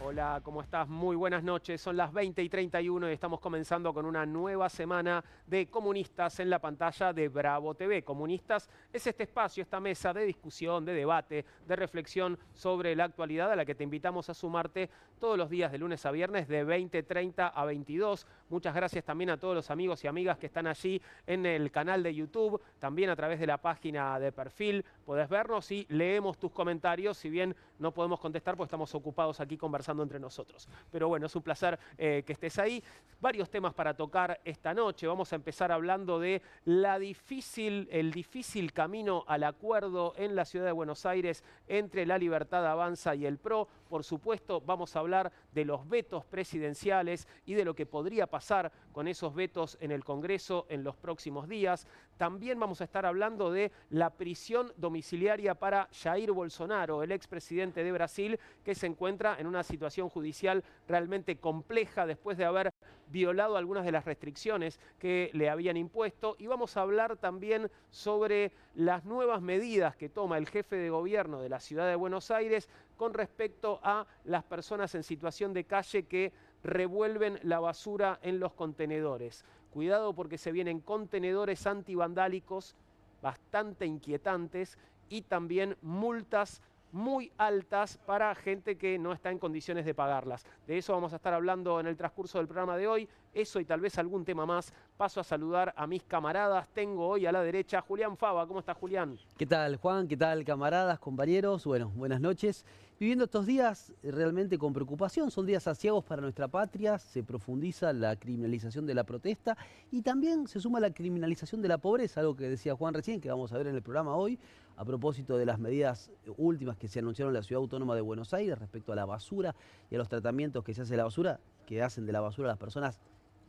Hola, ¿cómo estás? Muy buenas noches. Son las 20:31 y estamos comenzando con una nueva semana de Comunistas en la pantalla de Bravo TV. Comunistas es este espacio, esta mesa de discusión, de debate, de reflexión sobre la actualidad a la que te invitamos a sumarte todos los días de lunes a viernes de 20:30 a 22. Muchas gracias también a todos los amigos y amigas que están allí en el canal de YouTube, también a través de la página de perfil. Podés vernos y leemos tus comentarios, si bien no podemos contestar porque estamos ocupados aquí conversando entre nosotros. Pero bueno, es un placer que estés ahí. Varios temas para tocar esta noche. Vamos a empezar hablando de el difícil camino al acuerdo en la ciudad de Buenos Aires entre La Libertad Avanza y el PRO. Por supuesto, vamos a hablar de los vetos presidenciales y de lo que podría pasar con esos vetos en el Congreso en los próximos días. También vamos a estar hablando de la prisión domiciliaria para Jair Bolsonaro, el expresidente de Brasil, que se encuentra en una situación judicial realmente compleja después de haber violado algunas de las restricciones que le habían impuesto. Y vamos a hablar también sobre las nuevas medidas que toma el jefe de gobierno de la ciudad de Buenos Aires con respecto a las personas en situación de calle que revuelven la basura en los contenedores. Cuidado porque se vienen contenedores antivandálicos bastante inquietantes y también multas muy altas para gente que no está en condiciones de pagarlas. De eso vamos a estar hablando en el transcurso del programa de hoy. Eso y tal vez algún tema más. Paso a saludar a mis camaradas. Tengo hoy a la derecha Julián Fava. ¿Cómo estás, Julián? ¿Qué tal, Juan? ¿Qué tal, camaradas, compañeros? Bueno, buenas noches. Viviendo estos días realmente con preocupación, son días aciagos para nuestra patria, se profundiza la criminalización de la protesta y también se suma la criminalización de la pobreza, algo que decía Juan recién, que vamos a ver en el programa hoy, a propósito de las medidas últimas que se anunciaron en la Ciudad Autónoma de Buenos Aires respecto a la basura y a los tratamientos que se hace de la basura, que hacen de la basura a las personas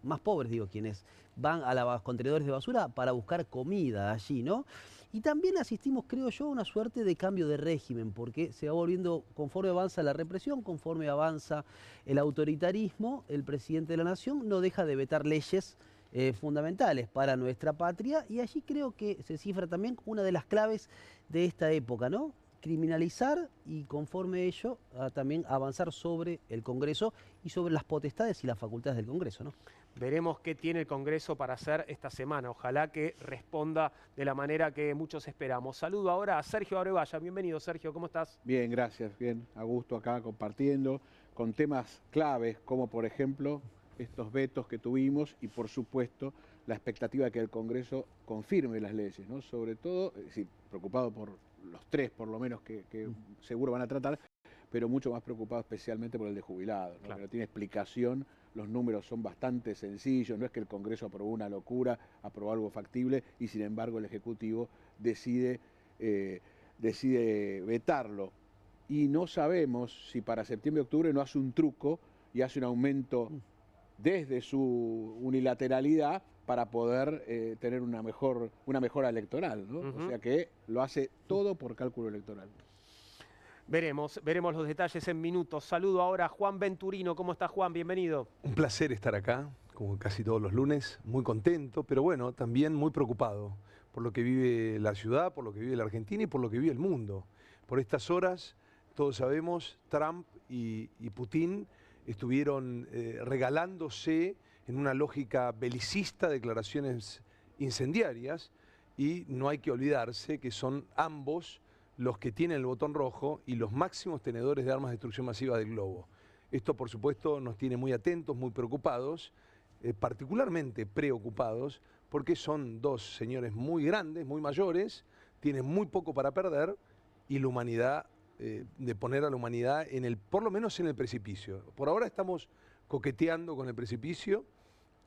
más pobres, digo, quienes van a los contenedores de basura para buscar comida allí, ¿no? Y también asistimos, creo yo, a una suerte de cambio de régimen, porque se va volviendo, conforme avanza la represión, conforme avanza el autoritarismo, el presidente de la nación no deja de vetar leyes fundamentales para nuestra patria, y allí creo que se cifra también una de las claves de esta época, ¿no? Criminalizar y conforme ello también avanzar sobre el Congreso y sobre las potestades y las facultades del Congreso, ¿no? Veremos qué tiene el Congreso para hacer esta semana. Ojalá que responda de la manera que muchos esperamos. Saludo ahora a Sergio Abrevaya. Bienvenido, Sergio. ¿Cómo estás? Bien, gracias. Bien, a gusto acá compartiendo con temas claves como por ejemplo estos vetos que tuvimos y por supuesto la expectativa de que el Congreso confirme las leyes, ¿no? Sobre todo, preocupado por los tres por lo menos que seguro van a tratar, pero mucho más preocupado especialmente por el de jubilados, ¿no? Claro. Que no tiene explicación, los números son bastante sencillos, no es que el Congreso aprobó una locura, aprobó algo factible y sin embargo el Ejecutivo decide vetarlo. Y no sabemos si para septiembre-octubre no hace un truco y hace un aumento desde su unilateralidad para poder tener una mejora electoral, ¿no? O sea que lo hace todo por cálculo electoral. Veremos los detalles en minutos. Saludo ahora a Juan Venturino. ¿Cómo está, Juan? Bienvenido. Un placer estar acá, como casi todos los lunes, muy contento, pero bueno, también muy preocupado por lo que vive la ciudad, por lo que vive la Argentina y por lo que vive el mundo. Por estas horas, todos sabemos, Trump y Putin estuvieron regalándose en una lógica belicista declaraciones incendiarias y no hay que olvidarse que son ambos los que tienen el botón rojo y los máximos tenedores de armas de destrucción masiva del globo. Esto, por supuesto, nos tiene muy atentos, muy preocupados, particularmente preocupados, porque son dos señores muy grandes, muy mayores, tienen muy poco para perder y la humanidad, de poner a la humanidad por lo menos en el precipicio. Por ahora estamos coqueteando con el precipicio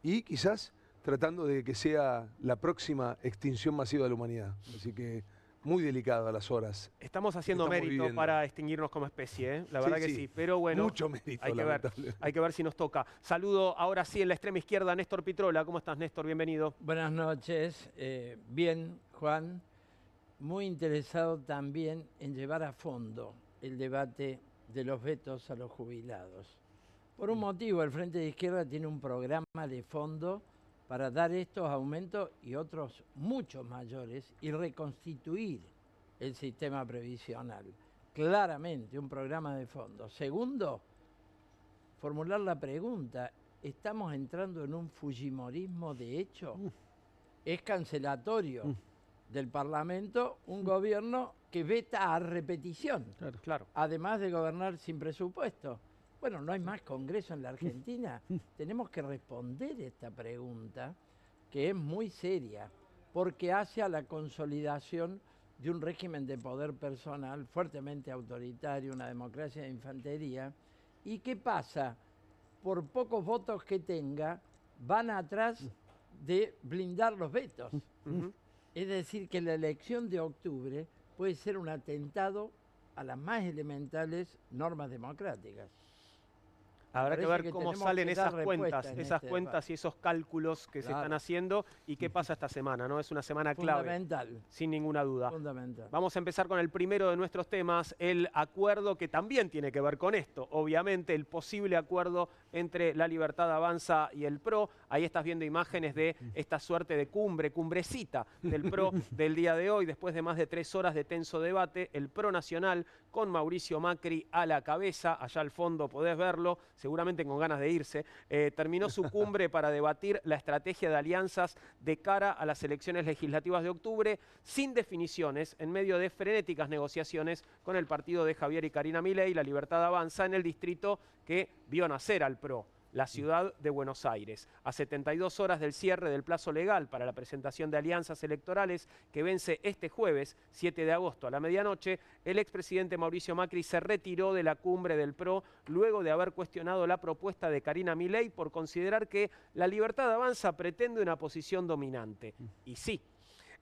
y quizás tratando de que sea la próxima extinción masiva de la humanidad. Así que muy delicado a las horas. Estamos haciendo mérito viviendo para extinguirnos como especie, ¿eh? La verdad que sí, pero bueno, mucho mérito, hay que ver si nos toca. Saludo ahora sí en la extrema izquierda a Néstor Pitrola. ¿Cómo estás, Néstor? Bienvenido. Buenas noches. Bien, Juan. Muy interesado también en llevar a fondo el debate de los vetos a los jubilados. Por un motivo, el Frente de Izquierda tiene un programa de fondo para dar estos aumentos y otros mucho mayores y reconstituir el sistema previsional. Claramente, un programa de fondo. Segundo, formular la pregunta, ¿estamos entrando en un fujimorismo de hecho? Es cancelatorio del Parlamento un gobierno que veta a repetición, Claro. además de gobernar sin presupuesto. Bueno, no hay más Congreso en la Argentina. Tenemos que responder esta pregunta, que es muy seria, porque hace a la consolidación de un régimen de poder personal fuertemente autoritario, una democracia de infantería. ¿Y qué pasa? Por pocos votos que tenga, van atrás de blindar los vetos. Es decir, que la elección de octubre puede ser un atentado a las más elementales normas democráticas. Habrá que Parece ver que cómo tenemos salen que esas dar cuentas, respuesta en este debate. y esos cálculos que se Claro. están haciendo y qué pasa esta semana, ¿no? Es una semana clave, Fundamental. sin ninguna duda. Fundamental. Vamos a empezar con el primero de nuestros temas, el acuerdo que también tiene que ver con esto. Obviamente, el posible acuerdo entre La Libertad Avanza y el PRO. Ahí estás viendo imágenes de esta suerte de cumbrecita del PRO del día de hoy. Después de más de 3 horas de tenso debate, el PRO Nacional con Mauricio Macri a la cabeza. Allá al fondo podés verlo, seguramente con ganas de irse. Terminó su cumbre para debatir la estrategia de alianzas de cara a las elecciones legislativas de octubre, sin definiciones, en medio de frenéticas negociaciones con el partido de Javier y Karina Milei, La Libertad Avanza, en el distrito que vio nacer al PRO, la ciudad de Buenos Aires. A 72 horas del cierre del plazo legal para la presentación de alianzas electorales que vence este jueves, 7 de agosto a la medianoche, el expresidente Mauricio Macri se retiró de la cumbre del PRO luego de haber cuestionado la propuesta de Karina Milei por considerar que La Libertad Avanza pretende una posición dominante. Y sí.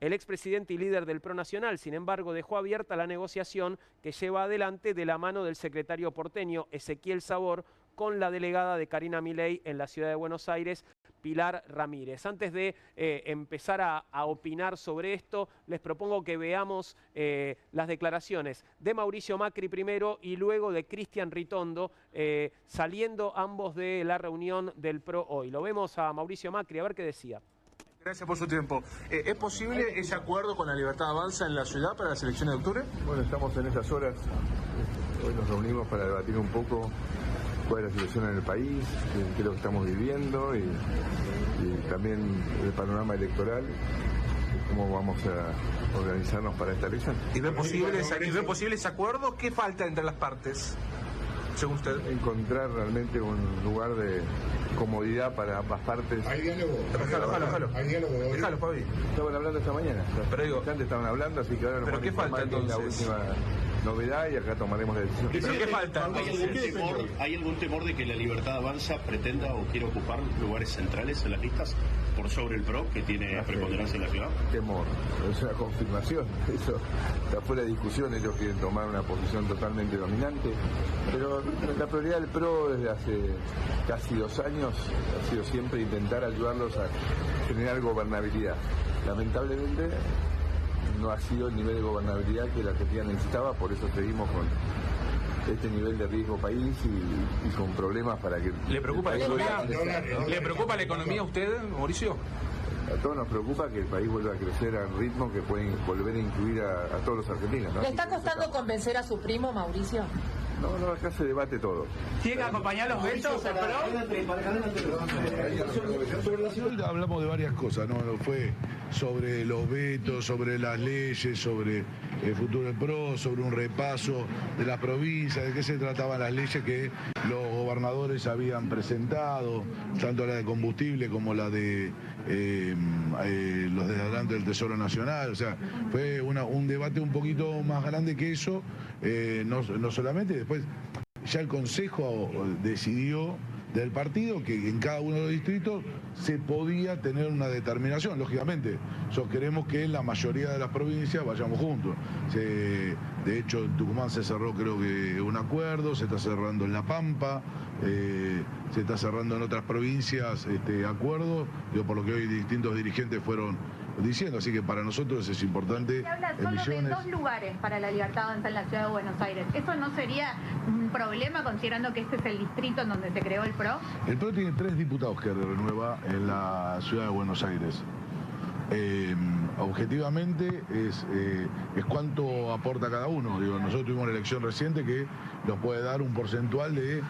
El expresidente y líder del PRO Nacional, sin embargo, dejó abierta la negociación que lleva adelante de la mano del secretario porteño Ezequiel Sabor con la delegada de Karina Milei en la ciudad de Buenos Aires, Pilar Ramírez. Antes de empezar a opinar sobre esto, les propongo que veamos las declaraciones de Mauricio Macri primero y luego de Cristian Ritondo, saliendo ambos de la reunión del PRO hoy. Lo vemos a Mauricio Macri, a ver qué decía. Gracias por su tiempo. ¿Es posible ese acuerdo con La Libertad Avanza en la ciudad para las elecciones de octubre? Bueno, estamos en esas horas. Hoy nos reunimos para debatir un poco cuál es la situación en el país, qué es lo que estamos viviendo y también el panorama electoral, cómo vamos a organizarnos para esta elección. ¿Y ve posible ese acuerdo? ¿Qué falta entre las partes, según usted? Encontrar realmente un lugar de comodidad para ambas partes. Hay diálogo. Déjalo. Hay diálogo. Déjalo, Fabi. Estaban hablando esta mañana. Pero digo, Antes estaban hablando, así que ahora nos ¿pero van a qué falta informar que es entonces? la última novedad y acá tomaremos la decisión. ¿Pero qué falta? ¿Hay algún temor de que La Libertad Avanza pretenda o quiera ocupar lugares centrales en las listas por sobre el PRO, que tiene preponderancia en la ciudad? Temor, es una confirmación, eso está fuera de discusión, ellos quieren tomar una posición totalmente dominante, pero la prioridad del PRO desde hace casi 2 años ha sido siempre intentar ayudarlos a generar gobernabilidad. Lamentablemente no ha sido el nivel de gobernabilidad que la Argentina necesitaba, por eso seguimos con este nivel de riesgo país y con problemas para que... ¿Le preocupa la economía? ¿Le preocupa la economía a usted, Mauricio? A todos nos preocupa que el país vuelva a crecer al ritmo que pueden volver a incluir a todos los argentinos, ¿no? ¿Le está costando convencer a su primo, Mauricio? No, acá se debate todo. ¿Tiene que acompañar los vetos? Sobre la ciudad hablamos de varias cosas, ¿no? Fue sobre los vetos, sobre las leyes, sobre el futuro del PRO, sobre un repaso de las provincias, de qué se trataban las leyes que los gobernadores habían presentado, tanto la de combustible como la de los de adelante del Tesoro Nacional. O sea, fue un debate un poquito más grande que eso, no solamente. Después ya el Consejo decidió del partido que en cada uno de los distritos se podía tener una determinación. Lógicamente, nosotros queremos que en la mayoría de las provincias vayamos juntos. De hecho, en Tucumán se cerró, creo que un acuerdo, se está cerrando en La Pampa, se está cerrando en otras provincias acuerdos, por lo que hoy distintos dirigentes fueron diciendo, así que para nosotros es importante. Se habla solo de 2 lugares para La Libertad Avanza en la ciudad de Buenos Aires. ¿Eso no sería un problema considerando que este es el distrito en donde se creó el PRO? El PRO tiene 3 diputados que renueva en la ciudad de Buenos Aires. Objetivamente es cuánto aporta cada uno. Nosotros tuvimos una elección reciente que nos puede dar un porcentual de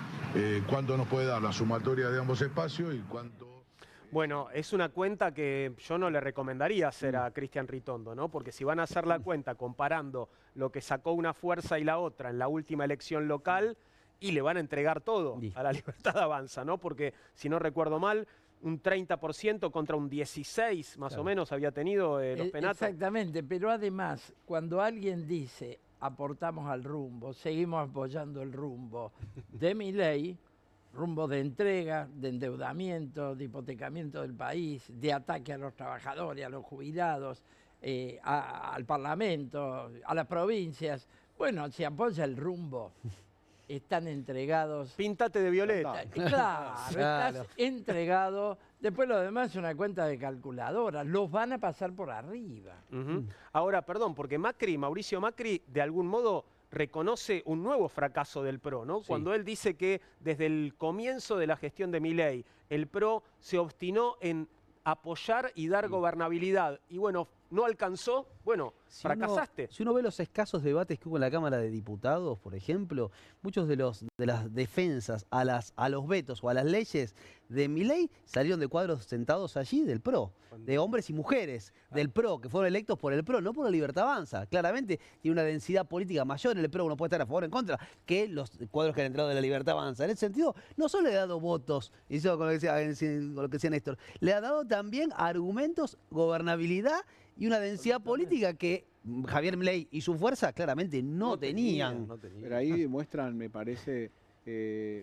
cuánto nos puede dar la sumatoria de ambos espacios y cuánto... Bueno, es una cuenta que yo no le recomendaría hacer a Cristian Ritondo, ¿no? Porque si van a hacer la cuenta comparando lo que sacó una fuerza y la otra en la última elección local, y le van a entregar todo a la Libertad Avanza, ¿no? Porque, si no recuerdo mal, un 30% contra un 16% más o menos había tenido los Penatas. Exactamente, pero además, cuando alguien dice aportamos al rumbo, seguimos apoyando el rumbo de Milei, rumbo de entrega, de endeudamiento, de hipotecamiento del país, de ataque a los trabajadores, a los jubilados, al Parlamento, a las provincias. Bueno, se apoya el rumbo. Están entregados. Píntate de violeta. Claro, estás entregado. Después lo demás es una cuenta de calculadora. Los van a pasar por arriba. Ahora, perdón, porque Mauricio Macri, de algún modo reconoce un nuevo fracaso del PRO, ¿no? Sí. Cuando él dice que desde el comienzo de la gestión de Milei, el PRO se obstinó en apoyar y dar gobernabilidad. Y bueno, no alcanzó, bueno, fracasaste. Si uno ve los escasos debates que hubo en la Cámara de Diputados, por ejemplo, muchos de las defensas a los vetos o a las leyes de Milei salieron de cuadros sentados allí del PRO, de hombres y mujeres del PRO, que fueron electos por el PRO, no por la Libertad Avanza. Claramente tiene una densidad política mayor en el PRO, uno puede estar a favor o en contra, que los cuadros que han entrado de la Libertad Avanza. En ese sentido, no solo le ha dado votos, y eso con lo que decía Néstor, le ha dado también argumentos, gobernabilidad y una densidad política que Javier Milei y su fuerza claramente no tenían. Pero ahí demuestran, me parece,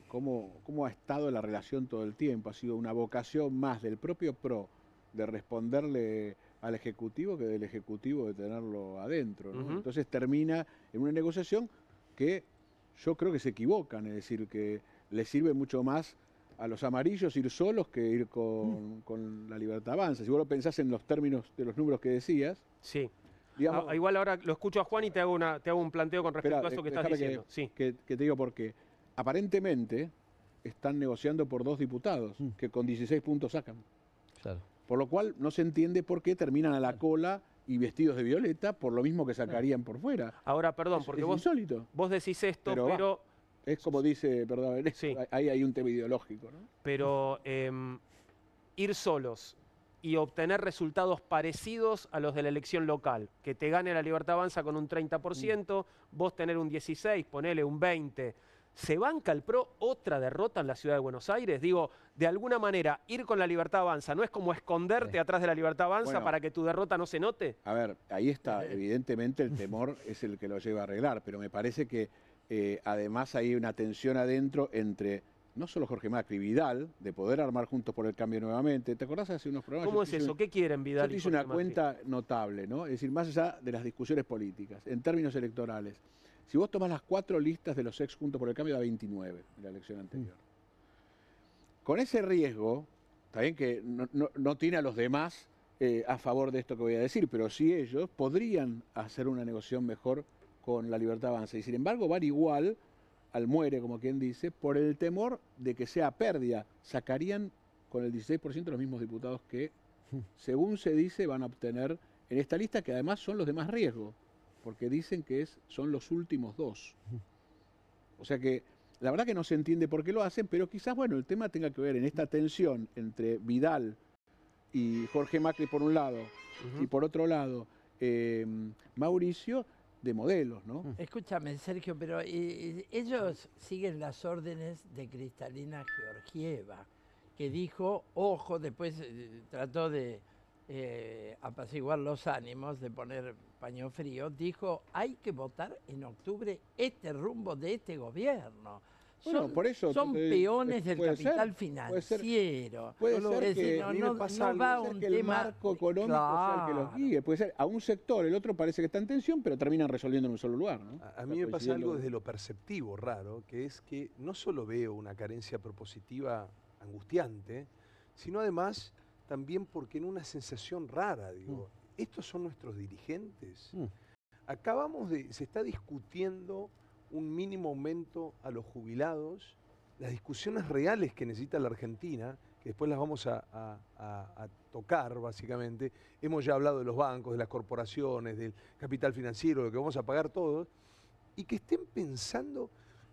cómo ha estado la relación todo el tiempo. Ha sido una vocación más del propio PRO de responderle al Ejecutivo que del Ejecutivo de tenerlo adentro, ¿no? Entonces termina en una negociación que yo creo que se equivocan, es decir, que le sirve mucho más a los amarillos ir solos que ir con la Libertad Avanza. Si vos lo pensás en los términos de los números que decías. Sí. Digamos, igual ahora lo escucho a Juan y te hago un planteo con respecto a eso que estás diciendo. Que te digo porque aparentemente están negociando por 2 diputados que con 16 puntos sacan. Claro. Por lo cual no se entiende por qué terminan a la cola y vestidos de violeta por lo mismo que sacarían por fuera. Ahora, perdón, porque vos decís esto, pero es como dice, perdón, ahí hay un tema ideológico, ¿no? Pero ir solos y obtener resultados parecidos a los de la elección local, que te gane la Libertad Avanza con un 30%, vos tener un 16%, ponele un 20%, ¿se banca el PRO otra derrota en la ciudad de Buenos Aires? Digo, de alguna manera, ir con la Libertad Avanza, ¿no es como esconderte atrás de la Libertad Avanza para que tu derrota no se note? A ver, ahí está, evidentemente el temor es el que lo lleva a arreglar, pero me parece que además hay una tensión adentro entre no solo Jorge Macri, Vidal, de poder armar Juntos por el Cambio nuevamente. ¿Te acordás hace unos programas? ¿Cómo es eso? ¿Qué quieren Vidal? Yo te hice una cuenta notable, ¿no? Es decir, más allá de las discusiones políticas, en términos electorales. Si vos tomás las 4 listas de los ex Juntos por el Cambio, da 29 en la elección anterior. Con ese riesgo, también que no tiene a los demás a favor de esto que voy a decir, pero sí ellos podrían hacer una negociación mejor con la Libertad Avanza. Y sin embargo van igual al muere, como quien dice, por el temor de que sea pérdida. Sacarían con el 16% los mismos diputados que, según se dice, van a obtener en esta lista, que además son los de más riesgo, porque dicen que son los últimos 2. O sea que la verdad que no se entiende por qué lo hacen, pero quizás, bueno, el tema tenga que ver en esta tensión entre Vidal y Jorge Macri por un lado, y por otro lado Mauricio, de modelos, ¿no? Escúchame, Sergio, pero ellos siguen las órdenes de Cristalina Georgieva, que dijo, ojo, después trató de apaciguar los ánimos, de poner paño frío, dijo, hay que votar en octubre este rumbo de este gobierno. Bueno, por eso son peones del capital financiero. Puede ser que no va un tema marco económico sea el que los guíe. Puede ser a un sector, el otro parece que está en tensión, pero terminan resolviendo en un solo lugar, ¿no? A mí me pasa algo desde lo perceptivo raro, que es que no solo veo una carencia propositiva angustiante, sino además también porque en una sensación rara, digo, ¿estos son nuestros dirigentes? Se está discutiendo un mínimo aumento a los jubilados, las discusiones reales que necesita la Argentina, que después las vamos a tocar básicamente. Hemos ya hablado de los bancos, de las corporaciones, del capital financiero, de lo que vamos a pagar todos, y que estén pensando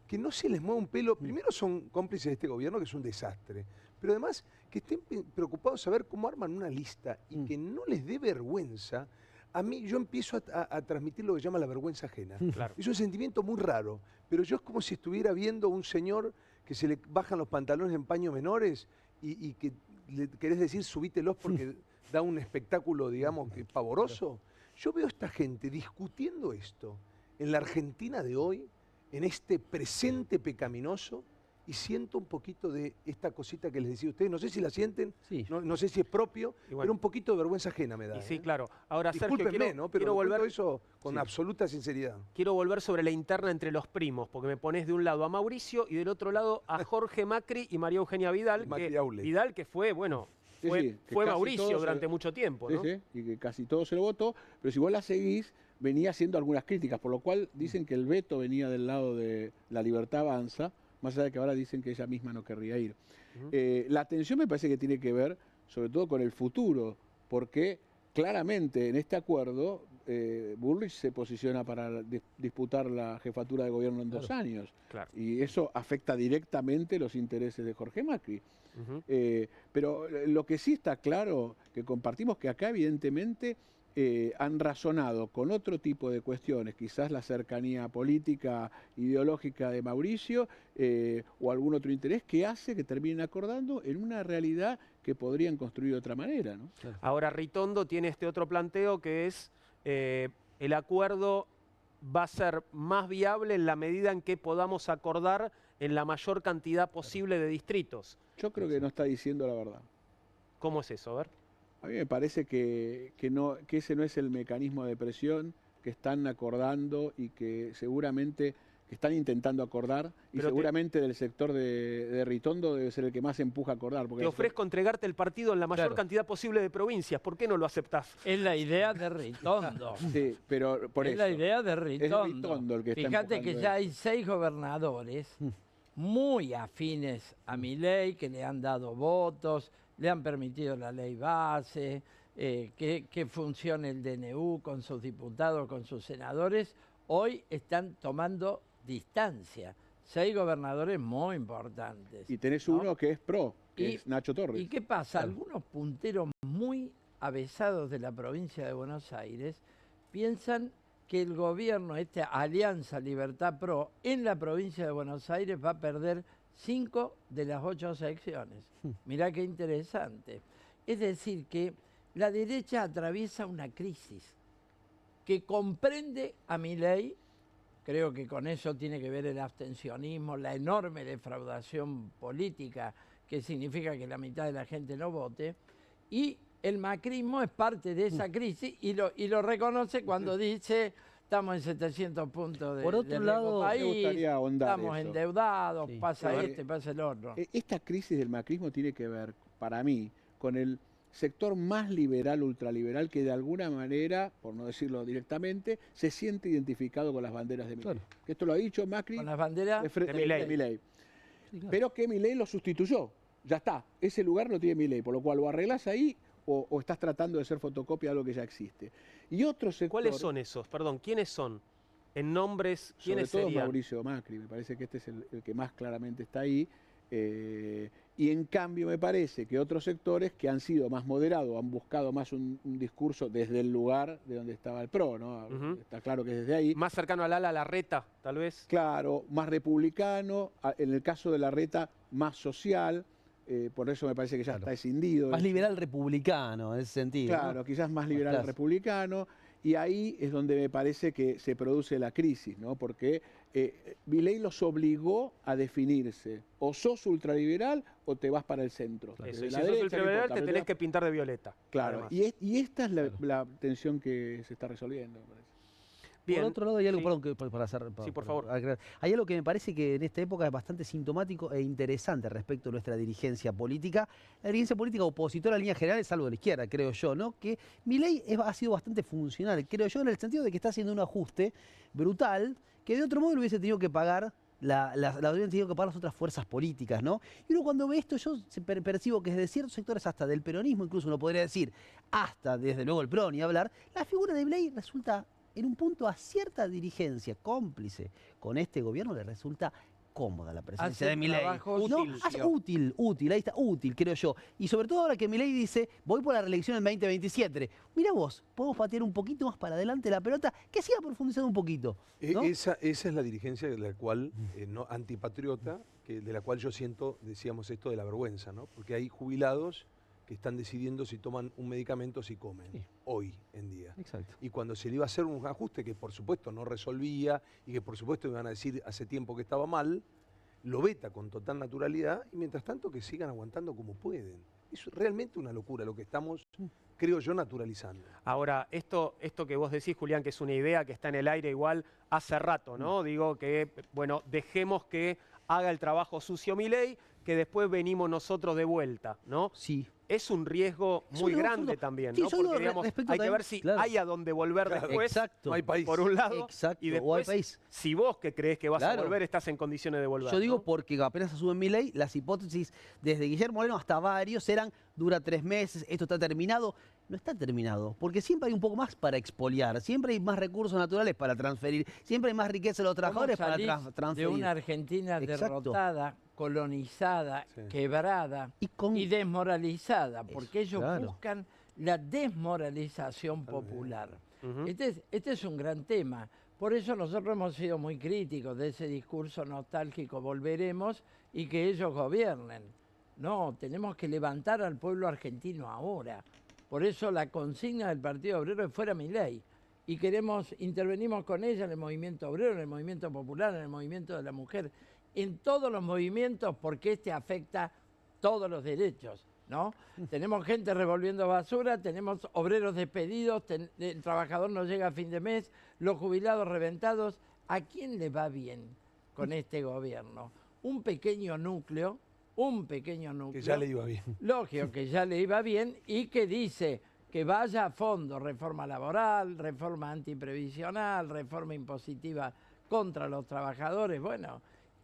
que no se les mueva un pelo. Primero son cómplices de este gobierno, que es un desastre, pero además que estén preocupados de saber cómo arman una lista y que no les dé vergüenza. A mí, yo empiezo a transmitir lo que se llama la vergüenza ajena. Claro. Es un sentimiento muy raro, pero yo es como si estuviera viendo un señor que se le bajan los pantalones en paños menores y que le querés decir subítelos porque da un espectáculo, digamos, que pavoroso. Yo veo a esta gente discutiendo esto en la Argentina de hoy, en este presente pecaminoso, y siento un poquito de esta cosita que les decía a ustedes, no sé si la sienten, Sí. no sé si es propio, bueno. pero un poquito de vergüenza ajena me da. Y sí, claro. Ahora, Sergio, Discúlpenme, ¿no? Pero quiero volver volver, eso con absoluta sinceridad. quiero volver sobre la interna entre los primos, porque me pones de un lado a Mauricio y del otro lado a Jorge Macri y María Eugenia Vidal, que fue, bueno, Sí, fue, sí, que fue casi Mauricio todos durante mucho tiempo, Sí, ¿no? sí, y que casi todo se lo votó, pero si vos la seguís, venía haciendo algunas críticas, por lo cual dicen que el veto venía del lado de La Libertad Avanza, más allá de que ahora dicen que ella misma no querría ir. La tensión me parece que tiene que ver sobre todo con el futuro, porque claramente en este acuerdo Bullrich se posiciona para disputar la jefatura de gobierno en 2 años, y eso afecta directamente los intereses de Jorge Macri. Pero lo que sí está claro, que compartimos, que acá evidentemente han razonado con otro tipo de cuestiones, quizás la cercanía política, ideológica de Mauricio, o algún otro interés que hace que terminen acordando en una realidad que podrían construir de otra manera, ¿no? Ahora Ritondo tiene este otro planteo que es el acuerdo va a ser más viable en la medida en que podamos acordar en la mayor cantidad posible de distritos. Yo creo que no está diciendo la verdad. ¿Cómo es eso? A ver. A mí me parece que ese no es el mecanismo de presión que están acordando y que seguramente que están intentando acordar, y seguramente del sector de Ritondo debe ser el que más empuja a acordar. Porque te ofrezco entregarte el partido en la mayor cantidad posible de provincias. ¿Por qué no lo aceptás? Es la idea de Ritondo. Sí, pero por es eso. la idea de Ritondo. Es Ritondo el que está Fíjate que empujando ya hay 6 gobernadores muy afines a Milei, que le han dado votos, le han permitido la ley base, que funcione el DNU con sus diputados, con sus senadores. Hoy están tomando distancia. 6 gobernadores muy importantes. Y tenés uno que es pro, que es Nacho Torres. ¿Y qué pasa? Algunos punteros muy avesados de la provincia de Buenos Aires piensan que el gobierno, esta Alianza Libertad Pro, en la provincia de Buenos Aires va a perder 5 de las 8 secciones. Mirá qué interesante. Es decir, que la derecha atraviesa una crisis que comprende a Milei. Creo que con eso tiene que ver el abstencionismo, la enorme defraudación política, que significa que la mitad de la gente no vote, y el macrismo es parte de esa crisis y lo reconoce cuando dice estamos en 700 puntos de Por otro lado, país, me gustaría ahondar estamos eso. endeudados, Sí. pasa Claro. pasa el otro. Esta crisis del macrismo tiene que ver, para mí, con el sector más liberal, ultraliberal, que de alguna manera, por no decirlo directamente, se siente identificado con las banderas de Milei. Que esto lo ha dicho Macri Con las banderas de Milei. Milei. Sí, claro. Pero que Milei lo sustituyó. Ya está, ese lugar lo tiene Milei, por lo cual o arreglás ahí o estás tratando de ser fotocopia de algo que ya existe. Y otro sector, ¿Cuáles son esos? Perdón, ¿quiénes son? En nombres, sobre ¿quiénes todo serían? Mauricio Macri, me parece que este es el que más claramente está ahí. Y en cambio me parece que otros sectores que han sido más moderados, han buscado más un discurso desde el lugar de donde estaba el PRO, ¿no? Está claro que desde ahí. Más cercano al ala Larreta, tal vez. Claro, más republicano, en el caso de Larreta más social, por eso me parece que ya está escindido. Más liberal republicano en ese sentido. Claro, ¿no? quizás más liberal Más republicano, y ahí es donde me parece que se produce la crisis, ¿no? Porque Milei los obligó a definirse, o sos ultraliberal o te vas para el centro. Eso, Desde y si la sos derecha, no ultraliberal importa, te pero tenés que pintar de violeta. Claro, además. y esta es la tensión que se está resolviendo, me parece. Bien. Por otro lado, hay algo, Sí. perdón, para hacer. Sí, por favor. aclarar. Hay algo que me parece que en esta época es bastante sintomático e interesante respecto a nuestra dirigencia política. La dirigencia política opositora a líneas generales, salvo de la izquierda, creo yo, ¿no? Que Milei ha sido bastante funcional, creo yo, en el sentido de que está haciendo un ajuste brutal que de otro modo lo hubiese tenido que pagar. La hubieran tenido que pagar las otras fuerzas políticas, ¿no? Y uno cuando ve esto, yo percibo que desde ciertos sectores, hasta del peronismo, incluso uno podría decir, hasta desde luego el PRO, ni hablar, la figura de Milei resulta, en un punto, a cierta dirigencia cómplice con este gobierno, le resulta cómoda la presencia Hace de Milei. trabajos No, útil. útil, ahí está, útil, creo yo. Y sobre todo ahora que Milei dice, voy por la reelección en 2027. Mira vos, podemos patear un poquito más para adelante la pelota, que siga profundizando un poquito. ¿no? Esa es la dirigencia de la cual, no, antipatriota, de la cual yo siento, decíamos esto de la vergüenza, ¿no? Porque hay jubilados que están decidiendo si toman un medicamento, si comen, hoy en día. Exacto. Y cuando se le iba a hacer un ajuste que por supuesto no resolvía y que por supuesto iban a decir hace tiempo que estaba mal, lo veta con total naturalidad y mientras tanto que sigan aguantando como pueden. Es realmente una locura lo que estamos, creo yo, naturalizando. Ahora, esto que vos decís, Julián, que es una idea que está en el aire igual hace rato, ¿no? Digo que, bueno, dejemos que haga el trabajo sucio Milei, que después venimos nosotros de vuelta, ¿no? Sí. Es un riesgo muy grande también, sí, ¿no? Porque digamos, hay que ver si hay a dónde volver después, Exacto. No hay país. por un lado, Exacto. y O hay después, país. si vos que crees que vas a volver, estás en condiciones de volver. Yo digo ¿no? porque apenas asume Milei, las hipótesis desde Guillermo Moreno hasta varios eran, dura 3 meses, esto está terminado. No está terminado, porque siempre hay un poco más para expoliar, siempre hay más recursos naturales para transferir, siempre hay más riqueza de los trabajadores para transferir. De una Argentina derrotada, colonizada, quebrada y desmoralizada, porque ellos buscan la desmoralización popular. Este es un gran tema. Por eso nosotros hemos sido muy críticos de ese discurso nostálgico, volveremos, y que ellos gobiernen. No, tenemos que levantar al pueblo argentino ahora. Por eso la consigna del Partido Obrero es fuera Milei. Y intervenimos con ella en el movimiento obrero, en el movimiento popular, en el movimiento de la mujer, en todos los movimientos, porque este afecta todos los derechos, ¿no? Tenemos gente revolviendo basura, tenemos obreros despedidos, el trabajador no llega a fin de mes, los jubilados reventados. ¿A quién le va bien con este gobierno? Un pequeño núcleo. Que ya le iba bien. Lógico, que ya le iba bien y que dice que vaya a fondo, reforma laboral, reforma antiprevisional, reforma impositiva contra los trabajadores. Bueno,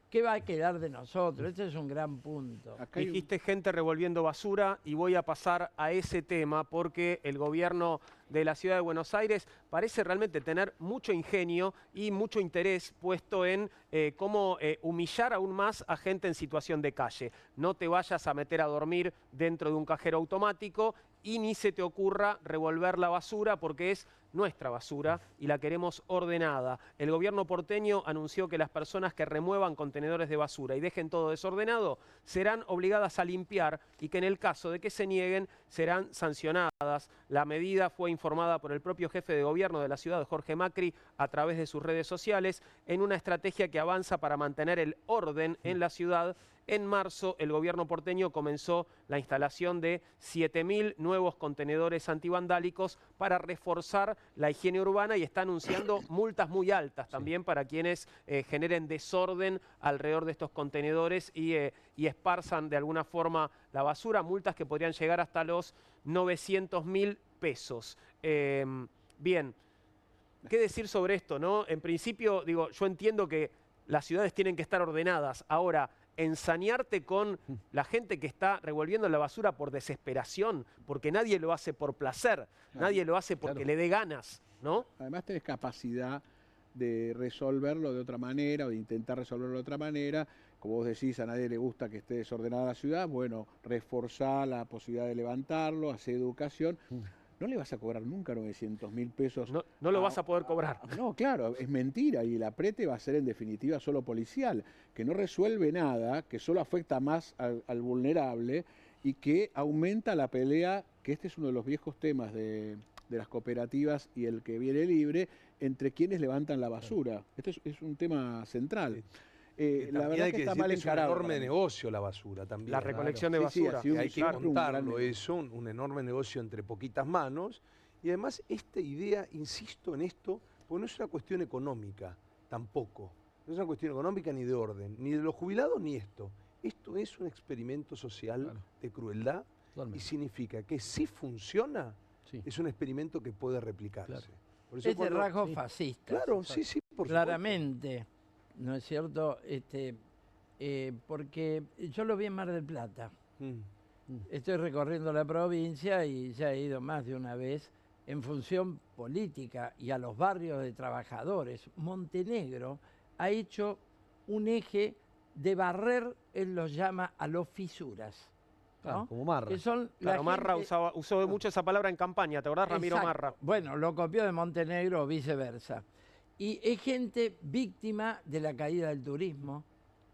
¿qué va a quedar de nosotros? Este es un gran punto. Dijiste gente revolviendo basura y voy a pasar a ese tema porque el gobierno de la ciudad de Buenos Aires parece realmente tener mucho ingenio y mucho interés puesto en cómo humillar aún más a gente en situación de calle. No te vayas a meter a dormir dentro de un cajero automático y ni se te ocurra revolver la basura porque es nuestra basura y la queremos ordenada. El gobierno porteño anunció que las personas que remuevan contenedores de basura y dejen todo desordenado serán obligadas a limpiar y que en el caso de que se nieguen serán sancionadas. La medida fue informada por el propio jefe de gobierno de la ciudad, Jorge Macri, a través de sus redes sociales, en una estrategia que avanza para mantener el orden en la ciudad. En marzo, el gobierno porteño comenzó la instalación de 7.000 nuevos contenedores antivandálicos para reforzar la higiene urbana y está anunciando multas muy altas también para quienes generen desorden alrededor de estos contenedores y esparzan de alguna forma la basura, multas que podrían llegar hasta los 900.000 pesos. Bien, ¿qué decir sobre esto, no? En principio, digo, yo entiendo que las ciudades tienen que estar ordenadas. Ahora, ensañarte con la gente que está revolviendo la basura por desesperación, porque nadie lo hace por placer, nadie lo hace porque le dé ganas, ¿no? Además tenés capacidad de resolverlo de otra manera o de intentar resolverlo de otra manera. Como vos decís, a nadie le gusta que esté desordenada la ciudad. Bueno, reforzar la posibilidad de levantarlo, hacer educación. No le vas a cobrar nunca 900.000 pesos. No lo vas a poder cobrar. No, claro, es mentira y el aprete va a ser en definitiva solo policial, que no resuelve nada, que solo afecta más al vulnerable y que aumenta la pelea, que este es uno de los viejos temas de las cooperativas y el que viene libre, entre quienes levantan la basura. Esto es un tema central. La verdad que está mal encarado. Es un enorme negocio la basura también. La recolección de basura. Sí, hay que contarlo, es un enorme negocio entre poquitas manos. Y además esta idea, insisto en esto, porque no es una cuestión económica tampoco. No es una cuestión económica ni de orden, ni de los jubilados ni esto. Esto es un experimento social de crueldad y significa que si funciona, es un experimento que puede replicarse. Por eso es de rasgos fascistas. Claro, sí, por claramente. ¿No es cierto? Porque yo lo vi en Mar del Plata. Estoy recorriendo la provincia y ya he ido más de una vez en función política y a los barrios de trabajadores. Montenegro ha hecho un eje de barrer, él los llama a los fisuras. ¿no? Claro, como Marra. Que son Claro, la Marra gente- usó mucho esa palabra en campaña, ¿te acordás, Ramiro Exacto. Marra? Bueno, lo copió de Montenegro o viceversa. Y es gente víctima de la caída del turismo,